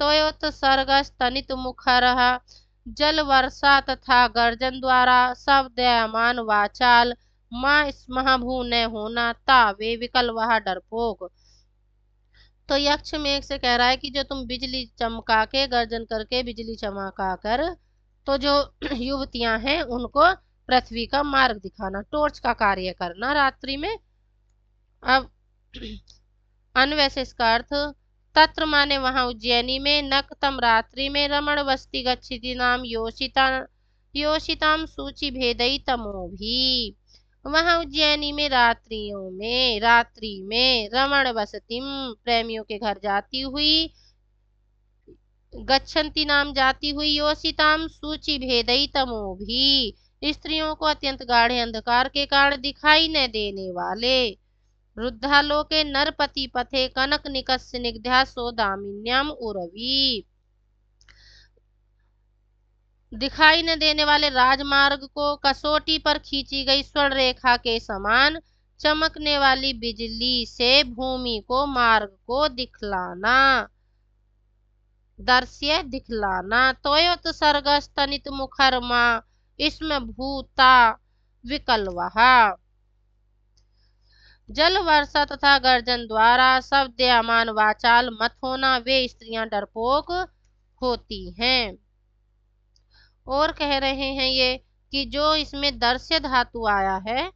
त्वयोत्सर्ग स्तनित मुखरः, जल वर्षा तथा गर्जन द्वारा शब्दयमान वाचाल, माँ स्मः भू न होना, तावे विकल वह डरपोक। तो यक्ष मेघ से कह रहा है कि जो तुम बिजली चमका के गर्जन करके बिजली चमका कर तो जो युवतियां हैं उनको पृथ्वी का मार्ग दिखाना, टॉर्च का कार्य करना रात्रि में। अब अन्वशेष का अर्थ तत्र माने वहां उज्जैनी में, नक्तम रात्रि में, रमण वस्ति गच्छति नाम योषिताम सूचि भेदई तमो भी। वहां उज्जैनी में रात्रि में रमण वसतिम प्रेमियों के घर जाती हुई, गच्छन्ति नाम जाती हुई, योषिताम सूचि भेदई तमो भी स्त्रियों को अत्यंत गाढ़े अंधकार के कारण दिखाई न देने वाले, रुद्धालोके नरपति पथे कनक निकस स्निग्धा सौदामिन्याम उर्वी, दिखाई न देने वाले राजमार्ग को कसौटी पर खींची गई स्वर्ण रेखा के समान चमकने वाली बिजली से भूमि को मार्ग को दिखलाना, दर्श्य दिखलाना, त्वयोत्सर्ग स्तनित मुखरमा इसमें भूता विकलवहा, जल वर्षा तथा गर्जन द्वारा शब्दयमान वाचाल मत होना, वे स्त्रियां डरपोक होती हैं। और कह रहे हैं ये कि जो इसमें दर्श्य धातु आया है,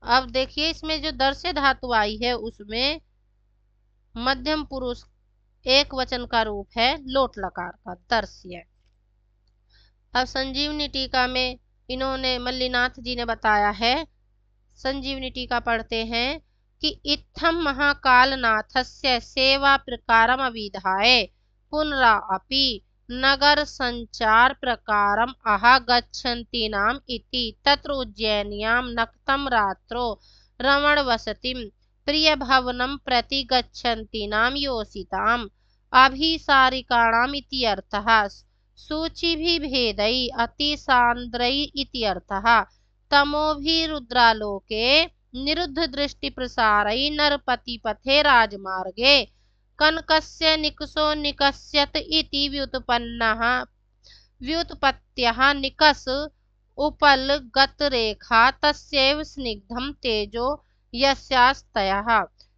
अब देखिए इसमें जो दर्श्य धातु आई है उसमें मध्यम पुरुष एक वचन का रूप है लोट लकार का दर्श्य। अब संजीवनी टीका में इन्होंने मल्लीनाथ जी ने बताया है, संजीवनी टीका पढ़ते हैं कि इत्थम महाकालनाथस्य सेवा प्रकारम अविधाय पुनरा अपि नगर संचार प्रकारम आह गच्छन्ति नाम इति तत्र उज्जैन्यां नक्तम रात्रो रमण वसतिम प्रिय भवनम प्रति गच्छन्ति नाम योषिताम अभिसारिकाणाम इति अर्थः, सूचि भी भेदई अति सांद्रई इति अर्थः, तमोभि रुद्रालोके निरुद्ध दृष्टि प्रसारई नरपति पथे राजमार्गे कनकस्य निकषो निकष्यत इति व्युत्पत्त्यः निकष उपल गतरेखा तस्यैव स्निग्धम तेजो यस्यास्तयः,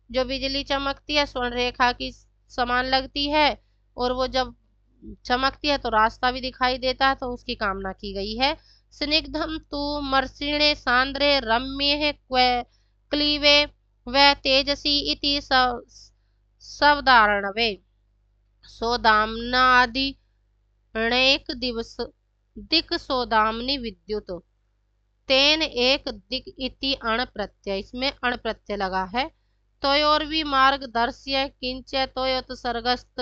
जो बिजली चमकती है स्वर्ण रेखा की समान लगती है और वो जब चमकती है तो रास्ता भी दिखाई देता है, तो उसकी कामना की गई है। स्निग्धम तु मर्षिणे सांद्रे रम्ये क्लीवे व तेजसी इति सवदारणवे, सौदामनादि णेक दिवस दिक सौदामनी विद्युत तेन एक दिक इति अण प्रत्यय, इसमें अण प्रत्यय लगा है। तयोर्वी मार्ग दर्श्य किंच तयोत्सर्गस्त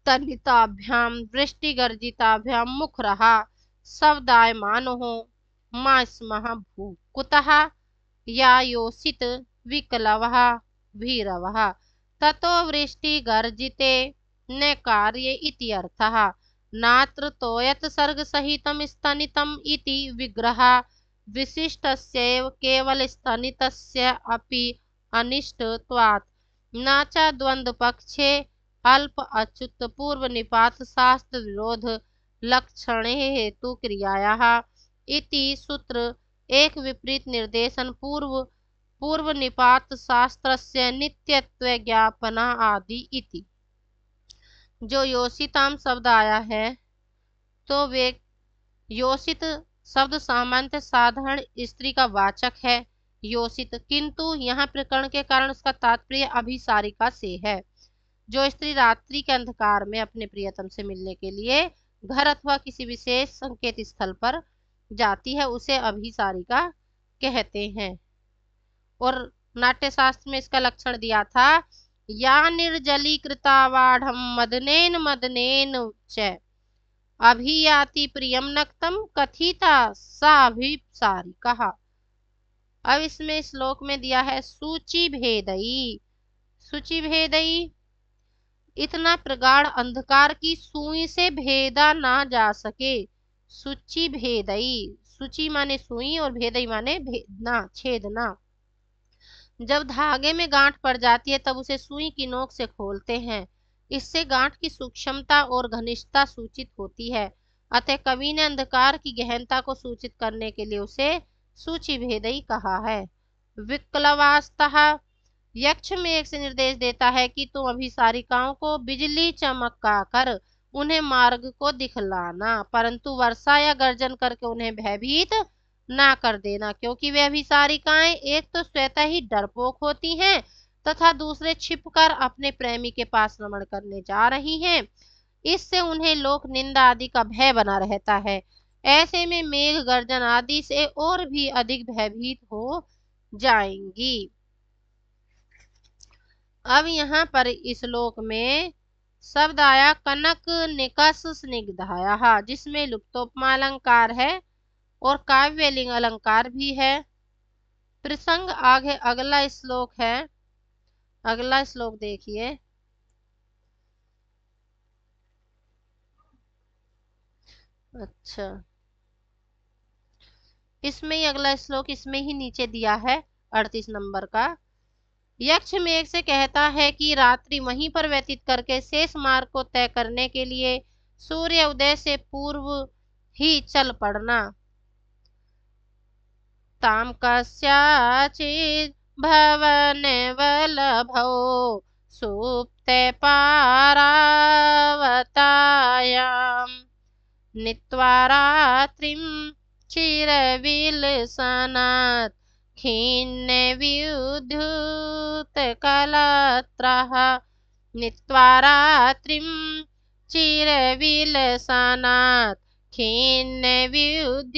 तनिताभ्याम वृष्टि गर्जिताभ्याम मुख रहा शब्दायमानो मां स्मः भू कुतः या योषित विकलवः भीरवः ततो वृष्टि गर्जिते न कार्ये इति अर्थः, नात्र तोयत सर्ग सहितम स्तनितम इति विग्रह विशिष्टस्यैव केवल स्तनितस्य अपि अनिष्टत्वात्, न च द्वंद्व पक्षे अल्प अच्युत पूर्व निपात शास्त्र विरोध लक्षणे हेतु क्रियायाः इति सूत्र एक विपरीत निर्देशन पूर्व निपात शास्त्रस्य नित्यत्व ज्ञापना आदि इति। जो योषिताम शब्द आया है तो वे योषित शब्द सामान्य साधारण स्त्री का वाचक है योषित, किंतु यहाँ प्रकरण के कारण उसका तात्पर्य अभिसारिका से है। जो स्त्री रात्रि के अंधकार में अपने प्रियतम से मिलने के लिए घर अथवा किसी विशेष संकेत स्थल पर जाती है उसे अभिसारिका कहते हैं। और नाट्य शास्त्र में इसका लक्षण दिया था, या निर्जलीकृतावाढ़ मदनेन मदनेन च अभियाति प्रियम नक्तम कथिता सा अभिसारिका। अब इसमें श्लोक में दिया है सूचि भेदई, सूचि भेदई इतना प्रगाढ़ अंधकार की सुई से भेदा ना जा सके। सुचि भेदई, सुचि माने सुई और भेदई माने भेदना, छेदना। जब धागे में गांठ पड़ जाती है तब उसे सुई की नोक से खोलते हैं। इससे गांठ की सूक्ष्मता और घनिष्ठता सूचित होती है। अतः कवि ने अंधकार की गहनता को सूचित करने के लिए उसे सूचि भेदई कहा है। विक्लवास्तः, यक्ष मेघ से निर्देश देता है कि तुम अभिसारिकाओं को बिजली चमका कर उन्हें मार्ग को दिखलाना, परंतु वर्षा या गर्जन करके उन्हें भयभीत ना कर देना, क्योंकि वे अभिसारिकाएं एक तो स्वतः ही डरपोक होती हैं तथा दूसरे छिपकर अपने प्रेमी के पास रमण करने जा रही हैं। इससे उन्हें लोक निंदा आदि का भय बना रहता है। ऐसे में मेघ गर्जन आदि से और भी अधिक भयभीत हो जाएंगी। अब यहाँ पर इस श्लोक में शब्द आया कनक निकस स्निग्धाया, जिसमें लुप्तोपमा अलंकार है और काव्यलिंग अलंकार भी है। प्रसंग आगे अगला श्लोक है, अगला श्लोक देखिए। अच्छा, इसमें ही अगला श्लोक इसमें ही नीचे दिया है 38 नंबर का। यक्ष मेघ से कहता है कि रात्रि वहीं पर व्यतीत करके शेष मार्ग को तय करने के लिए सूर्य उदय से पूर्व ही चल पड़ना। ताम कस्याचित् भवन वल्लभो सुप्ते पारावतायाम् नीत्वा रात्रिं चिरविलसनात् खिन्ने विद्युत्कलत्रः नीत्वा रात्रिं चिरविलसनात् खिन्ने विद्युत्कलत्रः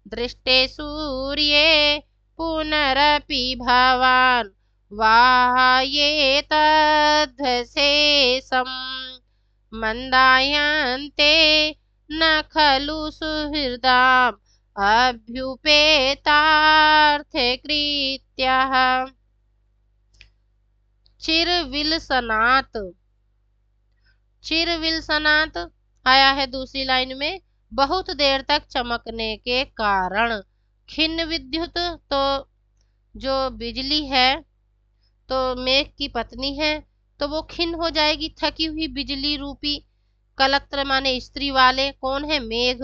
दृष्टे सूर्ये पुनरपि भवान् वाह्येतद्धशेषम् मन्दायन्ते न खलु सुहृदाम् अभ्युपेतार्थकृत्यः। चिरविलसनात्, चिरविलसनात् आया है दूसरी लाइन में, बहुत देर तक चमकने के कारण। खिन्न विद्युत तो जो बिजली है, तो मेघ की पत्नी है, तो वो खिन्न हो जाएगी थकी हुई बिजली रूपी। कलत्र माने स्त्री वाले, कौन है? मेघ।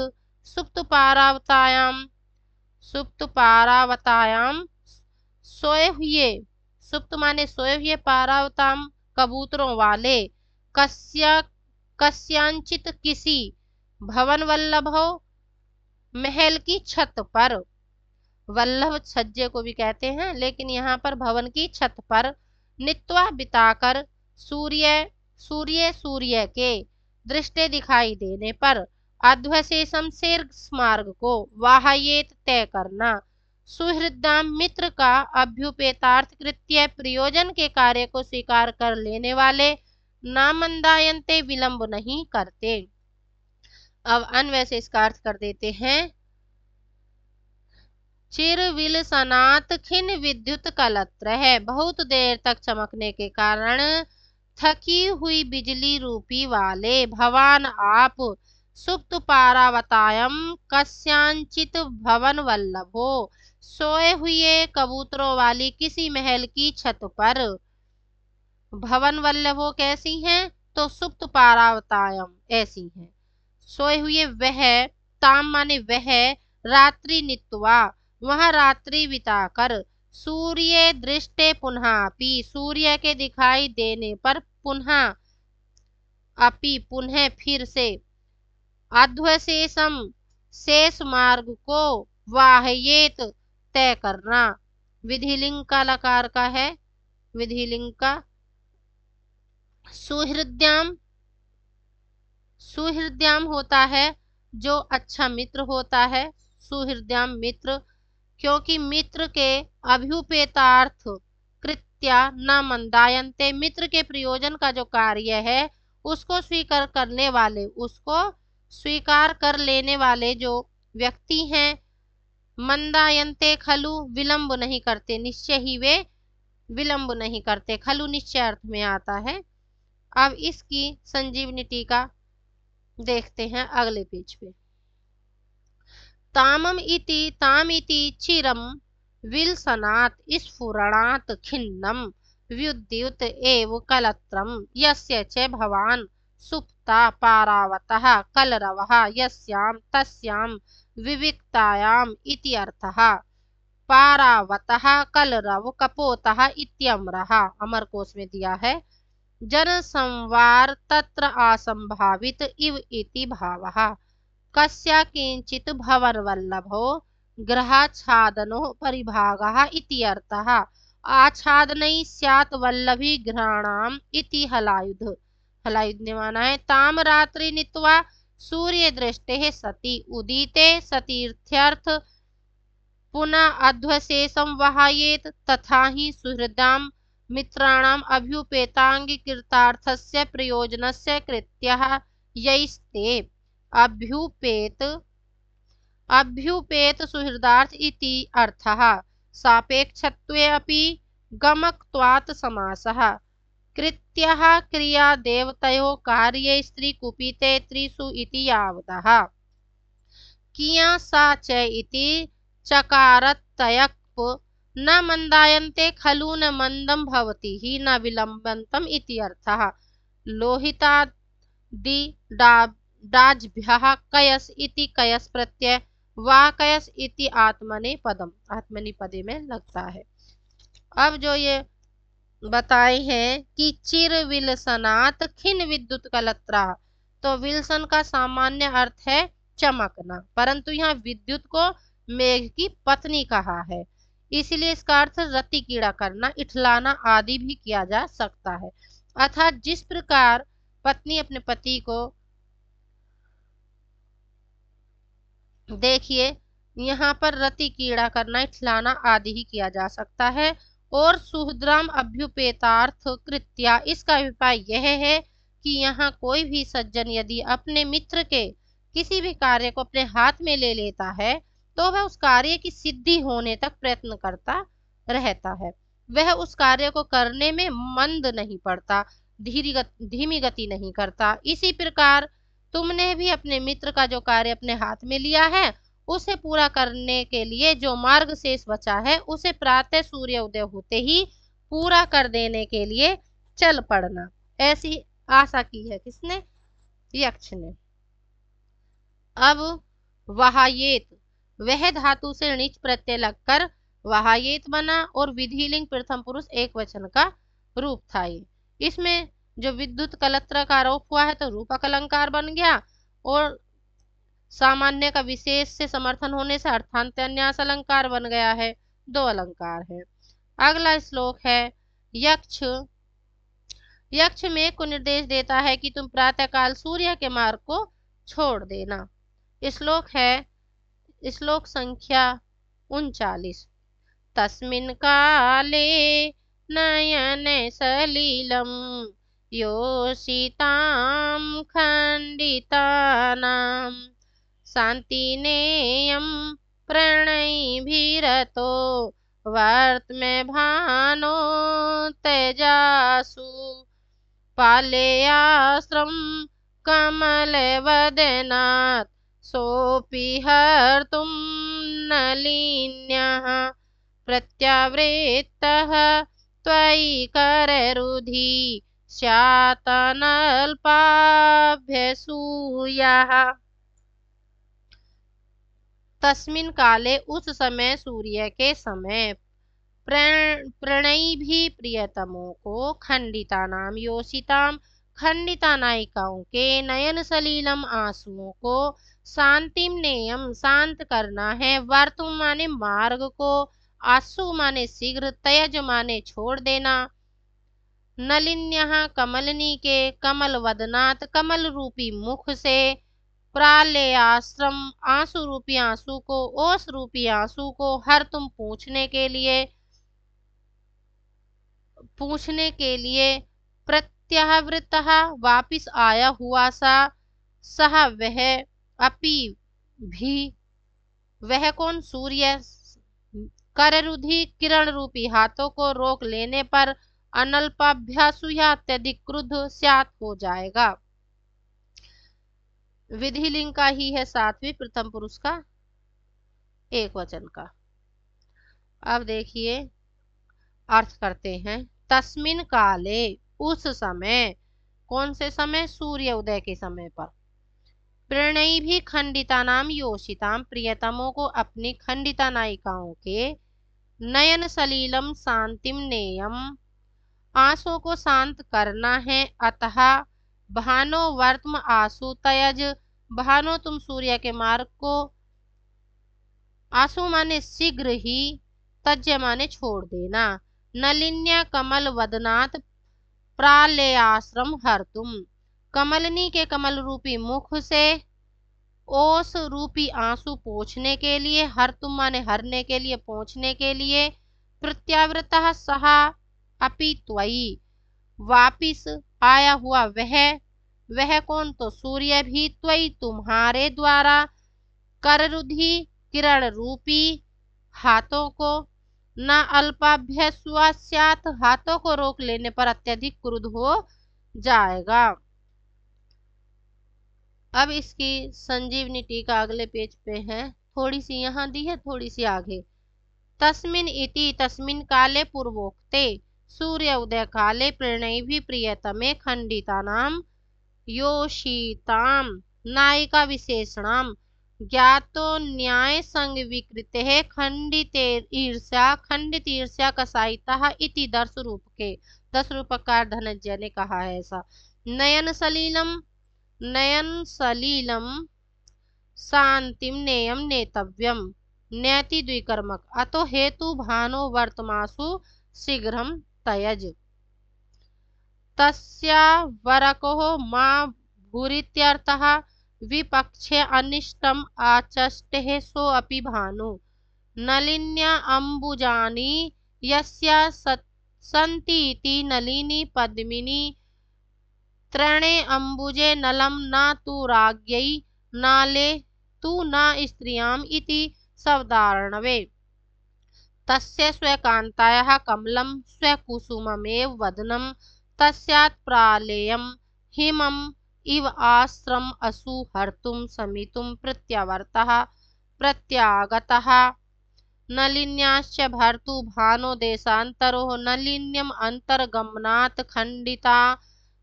सुप्त पारावतायाम, सुप्त पारावतायाम सोए हुए, सुप्त माने सोए हुए, पारावताम कबूतरों वाले, कस्या कस्यांचित किसी, भवन वल्लभो महल की छत पर, वल्लभ छज्जे को भी कहते हैं, लेकिन यहाँ पर भवन की छत पर, नित्वा बिताकर, सूर्य सूर्य सूर्य के दृष्टि दिखाई देने पर, अध्वशेषम शेष मार्ग को, वाह्येत तय करना, सुहृदाम मित्र का, अभ्युपेतार्थ कृत्य प्रयोजन के कार्य को स्वीकार कर लेने वाले, नामंदायन्ते विलंब नहीं करते। अब अन्वय से इसका अर्थ कर देते हैं। चिरविलसनात् खिन्न विद्युत कलत्र है, बहुत देर तक चमकने के कारण थकी हुई बिजली रूपी वाले, भवान आप, सुप्त पारावतायम कस्यांचित भवन वल्लभो सोए हुए कबूतरों वाली किसी महल की छत पर। भवन वल्लभो कैसी हैं? तो सुप्त पारावतायम ऐसी हैं, सोए हुए वह, ताम माने वह, रात्रि नित्वा वह रात्रि बिताकर, सूर्य दृष्टे पुनः अपि सूर्य के दिखाई देने पर, पुनः अपि पुनः फिर से, अध्वशेषम शेष मार्ग को, वाह्येत तय करना, विधिलिंग का लकार का है, विधिलिंग का। सुहृद्याम, सुहृद्याम होता है जो अच्छा मित्र होता है, सुहृद्याम मित्र, क्योंकि मित्र के अभ्युपेतार्थ कृत्या न मंदायन्ते, मित्र के प्रयोजन का जो कार्य है उसको स्वीकार करने वाले, उसको स्वीकार कर लेने वाले जो व्यक्ति हैं, मंदायन्ते खलु विलंब नहीं करते, निश्चय ही वे विलंब नहीं करते। खलु निश्चय अर्थ में आता है। अब इसकी संजीवनी टीका देखते हैं अगले पेज पे। तामम इति तामिति चिरम विलसनात् स्फुरणात् खिन्नम व्युद्युत एव कलत्रम यस्य च भवान् सुप्ता पारावतः कलरवः यस्यां तस्यां विविक्तायाम इति अर्थः। पारावतः कलरव कपोतः इत्यम्रः। अमर कोश में दिया है। जन संवार तत्र असंभावित इव इति भावः। कस्या किंचित भवनवल्लभो ग्रहाच्छादनो परिभागः इति अर्थः। आच्छादनैः स्यात् वल्लभी ग्रहाणाम इति हलायुध। हलायुध ने माना है ताम रात्रि नीत्वा सूर्य दृष्टे सति उदिते सतीर्थ्यर्थ पुनः अध्वशेषम वहायेत तथा ही सुहृदाम मित्राणाम अभ्युपेतांगीकृतार्थस्य प्रयोजनस्य कृत्यः यैस्ते अभ्युपेत सुहृदार्थ इति अर्थः। सापेक्षत्वे अपि गमकत्वात् समासः। कृत्यः क्रिया देवतयोः कार्ये स्त्री कुपिते त्रिषु इति यावदः। किया सा च इति चकारत्तयक् न मंदायन्ते खलु न मंदम भवति ही न विलंबन्तम इति अर्थः। लोहितादि डाज्भ्यः कयस इति कयस प्रत्यय वा कयस इति आत्मनि पदे में लगता है। अब जो ये बताए हैं कि चिर विलसनात् खिन विद्युत कलत्रा, तो विल्सन का सामान्य अर्थ है चमकना, परंतु यहाँ विद्युत को मेघ की पत्नी कहा है, इसलिए इसका अर्थ रति कीड़ा करना, इठलाना आदि भी किया जा सकता है। अर्थात जिस प्रकार पत्नी अपने पति को, देखिए यहाँ पर रति कीड़ा करना, इठलाना आदि ही किया जा सकता है। और सुहृद्राम अभ्युपेतार्थ कृत्या, इसका अभिप्राय यह है कि यहाँ कोई भी सज्जन यदि अपने मित्र के किसी भी कार्य को अपने हाथ में ले लेता है तो वह उस कार्य की सिद्धि होने तक प्रयत्न करता रहता है। वह उस कार्य को करने में मंद नहीं पड़ता, धीमी गति नहीं करता। इसी प्रकार तुमने भी अपने मित्र का जो कार्य अपने हाथ में लिया है उसे पूरा करने के लिए जो मार्ग शेष बचा है उसे प्रातः सूर्य उदय होते ही पूरा कर देने के लिए चल पड़ना, ऐसी आशा की है किसने? यक्ष ने। अब वहायेत, वह धातु से णिच प्रत्यय लगकर वहायेत बना और विधिलिंग प्रथम पुरुष एक वचन का रूप था। ये इसमें जो विद्युत कलत्र का आरोप हुआ है तो रूपक अलंकार बन गया और सामान्य का विशेष से समर्थन होने से अर्थांतन्यास अलंकार बन गया है। दो अलंकार है। अगला श्लोक है यक्ष। यक्ष मेघ को निर्देश देता है कि तुम प्रातःकाल सूर्य के मार्ग को छोड़ देना। श्लोक है श्लोक संख्या 39। तस्मिन् काले नयन सलिलम योषितां खंडितानां शांतिनेयं प्रणयभिरतो वर्त्मे भानो तेजासु पालेयास्त्रं कमलवदनात् सोऽपि हर्तुं नलिन्यः प्रत्यावृत्तः त्वयि कररुधि स्यात्तनल्पाभ्यसूयः। तस्मिन् काले, उस समय, सूर्य के समय, प्रणयी भी प्रियतमों को, खंडिता नाम योषिताम खंडिता नायिकाओं के, नयन सलीलम आंसुओं को, शांतिम नेयम शांत करना है, वर्तुम माने मार्ग को, आंसू माने शीघ्र, त्यज माने छोड़ देना, नलिन्यः कमलनी के, कमल वदनात् कमल रूपी मुख से, प्रालेयाश्रम आंसू रूपी आंसू को, ओस रूपी आंसू को, हर तुम पूछने के लिए, प्रत्यावृतः वापिस आया हुआ सा, सह वह, अपि भी, वह कौन? सूर्य, कररुधि किरण रूपी हाथों को रोक लेने पर अनल्पाभ्यासु या अत्यधिक क्रुद्ध स्यात् हो जाएगा। विधि लिंग का ही है सातवीं, प्रथम पुरुष का एक वचन का। अब देखिए अर्थ करते हैं। तस्मिन काले, उस समय, कौन से समय? सूर्य उदय के समय पर। प्रणयी भी खंडिता नाम योषिताम, प्रियतमों को अपनी खंडिता नायिकाओं के नयन सलीलम शांतिम नेयम, आंसुओं को शांत करना है। अतः भानो वर्तम आंसू तयज, भानो तुम सूर्य के मार्ग को, आंसू माने शीघ्र ही, तज्य माने छोड़ देना। नलिन्या कमल वदनात् प्रालयाश्रम हर्तुम, कमलनी के कमल रूपी मुख से ओस रूपी आंसू पोंछने के लिए, हर्तुम माने हरने के लिए, पोंछने के लिए। प्रत्यावृतः सहा अपि त्वयि, वापिस आया हुआ वह कौन? तो सूर्य भी, त्वयि तुम्हारे द्वारा, कररुधि किरण रूपी हाथों को, न अल्पाभ्यसुआ स्यात्, हाथों को रोक लेने पर अत्यधिक क्रुद्ध हो जाएगा। अब इसकी संजीवनी टीका अगले पेज पे है, थोड़ी सी यहाँ दी है, थोड़ी सी आगे। तस्मिन इति, तस्मिन काले पूर्वोक्ते, सूर्य उदय काले, प्रणयी प्रियतमे खंडिता नाम योषिताम नायिका विशेषणाम, ज्ञातो न्याय संग विकृते खंडित ईर्ष्या कसायिता इति दर्श रूप के, 10 रूपकार धनंजय ने कहा है ऐसा। नयन सलीलम शांतिम नेयम नेतव्यम, नैति द्विकर्मक, अतो हेतु भानो वर्तमासु शीघ्रम तयज। तस्या वरको मा भूरित्यर्थः, विपक्षे अनिष्टम आचष्टे सो अपि भानु। नलिन्या अम्बुजानी यस्या सन्ति इति, नलिनी पद्मिनी त्रणे अम्बुजे नलं न तु राज्ञै, नाले तु न स्त्रियाम् इति शब्दार्णवे। तस्य स्वकान्तायाः कमलं स्वकुसुममेव वदनं, तस्यात् प्रालेयं हिमम् इव आश्रम असु हर्तुं समितुं प्रत्यागतः। नलिन्याश्च भर्तु भानो देशान्तरो, नलिन्यम् अन्तर्गमनात्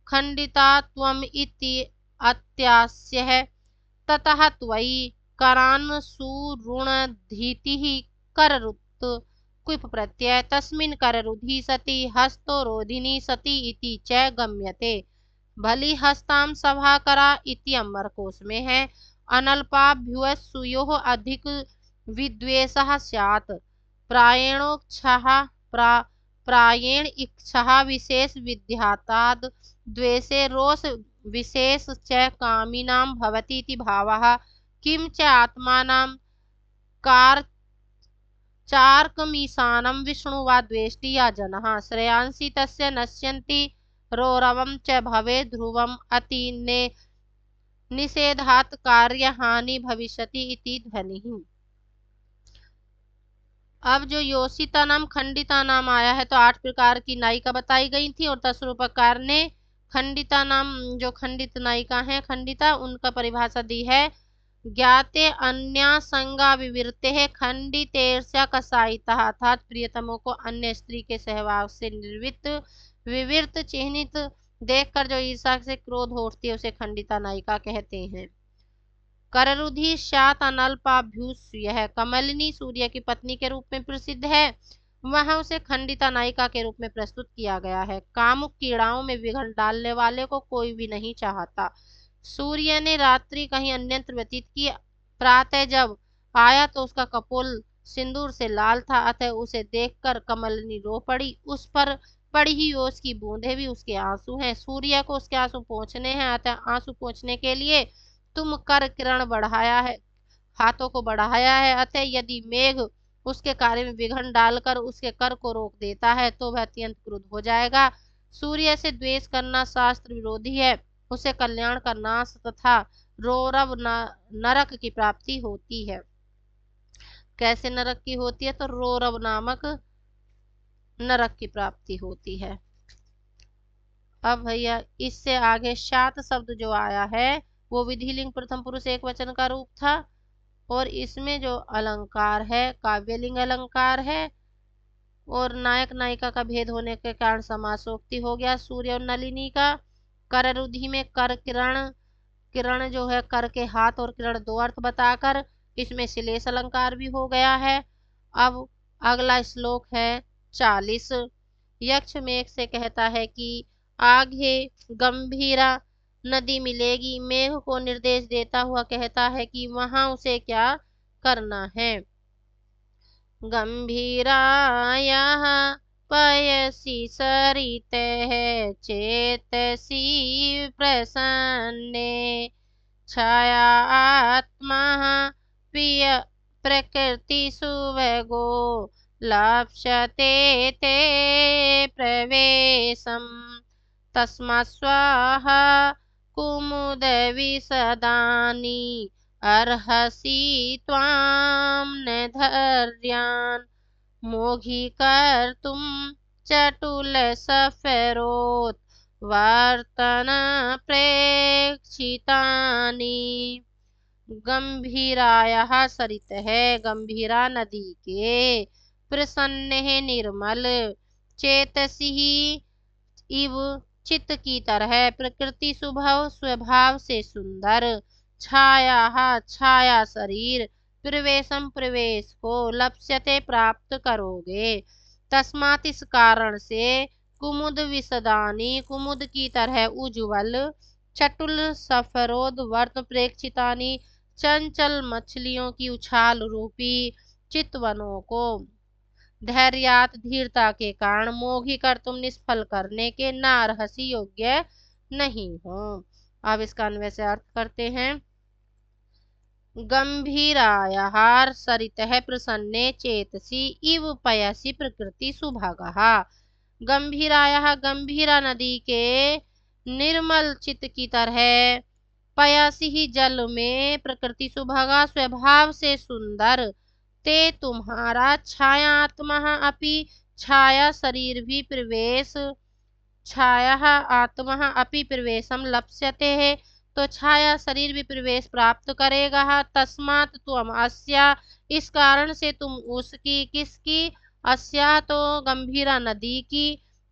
खंडिता त्वम् इति अत्यास्यः। ततः त्वयि करान्सुरुणधीतिः कररुत्, क्विप प्रत्यय, तस्मिन् कररुधि सति हस्तो रोधिनी सति इति च गम्यते। भली हस्ताम सभाकरा इति अमरकोश में है। अनल्पाभ्युस्योः अधिक विद्वेषः स्यात्, प्रायेण इच्छा विशेष विद्याताद्, द्वेषे रोष विशेष च कामिनां भवति इति भावः। किं च आत्मानां चार्कमीशानं विष्णु वा द्वेष्टि या जनः, श्रेयांसि तस्य नश्यन्ति रौरवं च भवे ध्रुवम् अति निषेधात् कार्यहानि भविष्यति इति ध्वनिः। अब जो योषिता नाम खंडिता नाम आया है तो 8 प्रकार की नायिका बताई गई थी, और 10 रूपकार ने खंडिता नाम, जो खंडित नायिका है खंडिता, उनका परिभाषा दी है। ज्ञाते अन्या संगा विवृते है खंडितेर्ष्या कसायिता, अर्थात प्रियतमों को अन्य स्त्री के सहवास से विवृत चिन्हित देखकर जो ईर्ष्या से क्रोध उठती है उसे खंडिता नायिका कहते हैं। कररुधि स्यात् अनल्पाभ्युस्, यह कमलिनी सूर्य की पत्नी के रूप में प्रसिद्ध है, वहां उसे खंडिता नायिका के रूप में प्रस्तुत किया गया है। कामुक कीड़ाओं में विघ्न डालने वाले को कोई भी नहीं चाहता। सूर्य ने रात्रि कहीं अन्यत्र व्यतीत की, प्रातः जब आया तो उसका कपोल सिंदूर से लाल था, अतः उसे देखकर कमलिनी रो पड़ी। उस पर पड़ी ही ओस की बूंदें भी उसके आंसू हैं। सूर्य को उसके आंसू पोंछने हैं, अतः आंसू पोंछने के लिए तुम कर किरण बढ़ाया है, हाथों को बढ़ाया है। अतः यदि मेघ उसके कार्य में विघ्न डालकर उसके कर को रोक देता है तो वह अत्यंत क्रुद्ध हो जाएगा। सूर्य से द्वेष करना शास्त्र विरोधी है, उसे कल्याण का नाश तथा रौरव नरक की प्राप्ति होती है। कैसे नरक की होती है? तो रोरव नामक नरक की प्राप्ति होती है। अब भैया इससे आगे शात शब्द जो आया है वो विधिलिंग प्रथम पुरुष एक वचन का रूप था, और इसमें जो अलंकार है काव्यलिंग अलंकार है, और नायक नायिका का भेद होने के कारण समासोक्ति हो गया। सूर्य और नलिनी का कर रुधि में कर किरण, किरण जो है कर के हाथ और किरण दो अर्थ बताकर इसमें श्लेष अलंकार भी हो गया है। अब अगला श्लोक है 40। यक्ष मेघ से कहता है कि आगे गंभीरा नदी मिलेगी। मेघ को निर्देश देता हुआ कहता है कि वहां उसे क्या करना है। गंभीरायाः पयसि सरितः चेतसि प्रसन्ने छाया आत्मा प्रिय प्रकृति सुभगो लप्स्यते ते प्रवेशम तस्मात् स्वाहा कुमुद विसदानि अर्हसि त्वां न धैर्यान् मोघी कर्तुं चटुल सफरोत् वर्तन प्रेक्षितानि। गंभीरायाः सरित है, गंभीरा नदी के, प्रसन्न है निर्मल, चेतसी इव चित्त की तरह, प्रकृति स्वभाव स्वभाव से सुंदर, छाया छाया शरीर, प्रवेशम प्रवेश को, लप्स्यते प्राप्त करोगे, तस्मात् इस कारण से, कुमुद विसदानी कुमुद की तरह उज्ज्वल, चटुल सफरोद वर्त प्रेक्षितानी चंचल मछलियों की उछाल रूपी चितवनों को, धैर्यात धीरता के कारण, मोघी कर तुम निष्फल करने के, नारहसी योग्य नहीं हो। अब इसका अन्वय से अर्थ करते हैं। गंभीरायाः सरितः प्रसन्ने चेतसी इव पयसि प्रकृति सुभगः। गंभीरायाः गंभीरा नदी के निर्मल चित्त की तरह, पयसि ही जल में, प्रकृति सुभगा स्वभाव से सुंदर, ते तुम्हारा छायात्मा अपि छाया शरीर भी प्रवेश, छाया आत्मा अपि प्रवेशम लप्स्यते है, तो छाया शरीर भी प्रवेश प्राप्त करेगा। तस्मात् तुम अस्या इस कारण से तुम उसकी, किसकी, अस्या तो गंभीरा नदी की,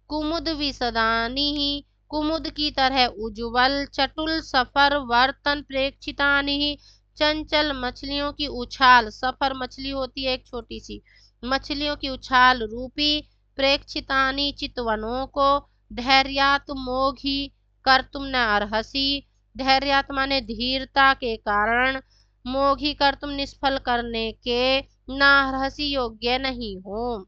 कुमुद विसदानी ही कुमुद की तरह उज्ज्वल, चटुल सफर वर्तन प्रेक्षितानि ही चंचल मछलियों की उछाल, सफर मछली होती है एक छोटी सी, मछलियों की उछाल रूपी, प्रेक्षितानि चितवनों को, धैर्यात मोघी कर तुम न अर्हसी, धैर्यात माने धीरता के कारण, मोघी कर तुम निष्फल करने के, नारहसी योग्य नहीं हो।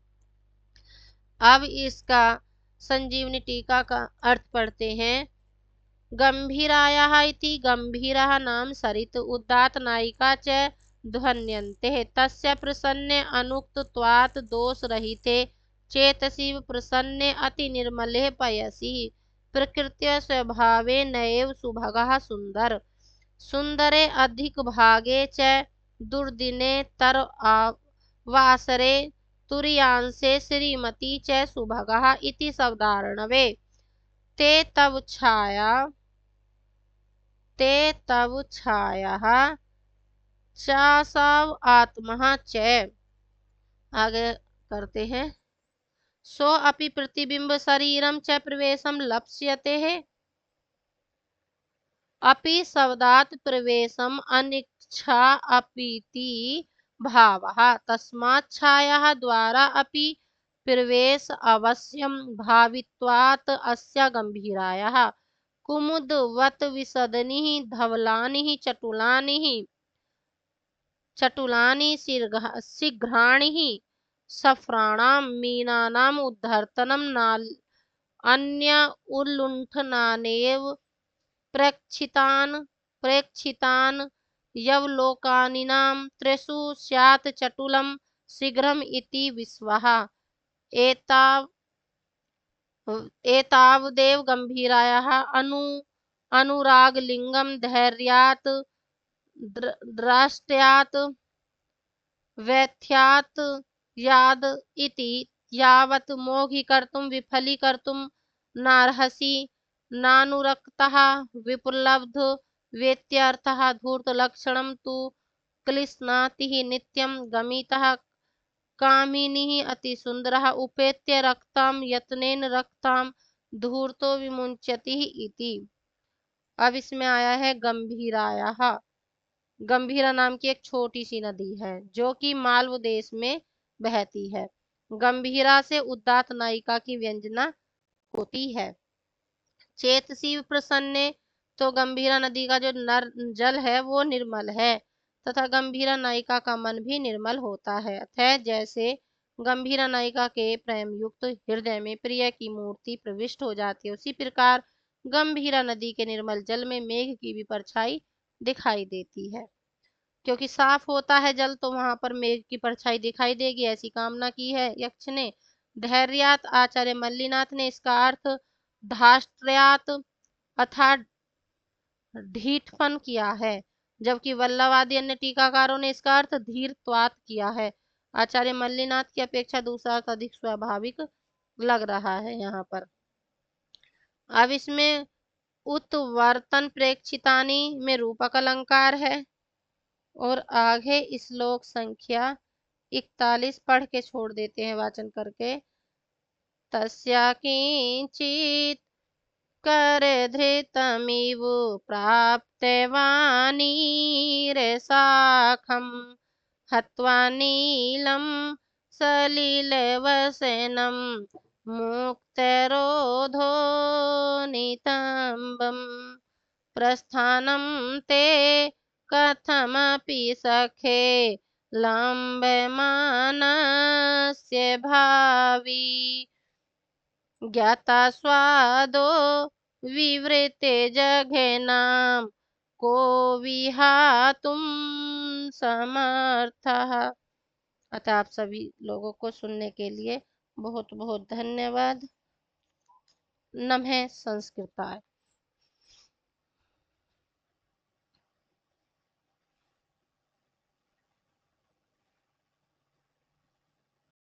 अब इसका संजीवनी टीका का अर्थ पढ़ते हैं। गंभीरायाः इति गंभीरः नाम सरित उदात्त नायिका च ध्वन्यन्ते तस्य प्रसन्ने अनुक्तत्वात् दोष रहिते चेतसि प्रसन्ने अति निर्मले पयसि प्रकृत्या स्वभावे नैव सुभगः सुंदर सुंदरे अधिक भागे च दुर्दिने तर वासरे तुर्यांसे श्रीमती च सुभगः इति शब्दार्णवे। ते तव छायाः चासव आत्मा च। आगे करते हैं। सो अपि प्रतिबिंब शरीरम च प्रवेशम लप्स्यते है, अपि शब्दात् प्रवेशम अनिच्छा अपीति भावः, तस्मात् छायाः द्वारा अपि प्रवेश अवश्यम भावित्वात् अस्या गंभीरायाः कुमुदवत् विसदनिः धवलानिः चटुलानि शीघ्राणिः सफ्राणां मीनानाम् उद्धर्तनं अन्य उल्लुण्ठनानेव प्रेक्षितान् यवलोकानिनां त्रिषु स्यात् चटुलं शीघ्रम् इति विश्वः। एतावदेव गंभीरायाः अनुरागलिंगं धैर्यात् द्रष्ट्यात् व्यथ्यात् याद इति यावत् मोघीकर्तुं विफलीकर्तुं नार्हसि नानुरक्तः विपुलब्धो वेत्यर्थः धूर्तलक्षणं तु क्लिश्नातिः नित्यं गमितः कामिनीः अतिसुन्दरः उपेत्य रक्तां यत्नेन रक्तां धूर्तो विमुञ्चति इति। अब इसमें आया है गंभीरायाः। गंभीरा नाम की एक छोटी सी नदी है जो कि मालव देश में बहती है। गंभीरा से उदात्त नायिका की व्यंजना होती है। चेतसी प्रसन्ने, तो गंभीरा नदी का जो नर जल है वो निर्मल है तथा गंभीरा नायिका का मन भी निर्मल होता है। अतः जैसे गंभीरा नायिका के प्रेम युक्त हृदय में प्रिय की मूर्ति प्रविष्ट हो जाती है, उसी प्रकार गंभीरा नदी के निर्मल जल में मेघ की भी परछाई दिखाई देती है। क्योंकि साफ होता है जल तो वहां पर मेघ की परछाई दिखाई देगी, ऐसी कामना की है यक्ष ने। धैर्यात, आचार्य मल्लीनाथ ने इसका अर्थ धाष्ट्र्यात अर्थात ढीठपन किया है, जबकि वल्लभादि अन्य टीकाकारों ने इसका अर्थ धीरत्वात् किया है। आचार्य मल्लीनाथ की अपेक्षा दूसरा अर्थ अधिक स्वाभाविक लग रहा है यहाँ पर। अब इसमें उत्वर्तन प्रेक्षितानी में रूपक अलंकार है और आगे श्लोक संख्या 41 पढ़ के छोड़ देते हैं वाचन करके। तस्या किंचित कर धृतमिव प्राप्तवानीरसाखं हत्वा नीलं सलिलवसनं मुक्तरोधो नितम्बम् प्रस्थानं ते कथमपि सखे लम्बमानस्य भावी ज्ञाता स्वादो विवृते जघेनां को विहातुं समर्थः। अतः आप सभी लोगों को सुनने के लिए बहुत बहुत धन्यवाद। नमः संस्कृताय।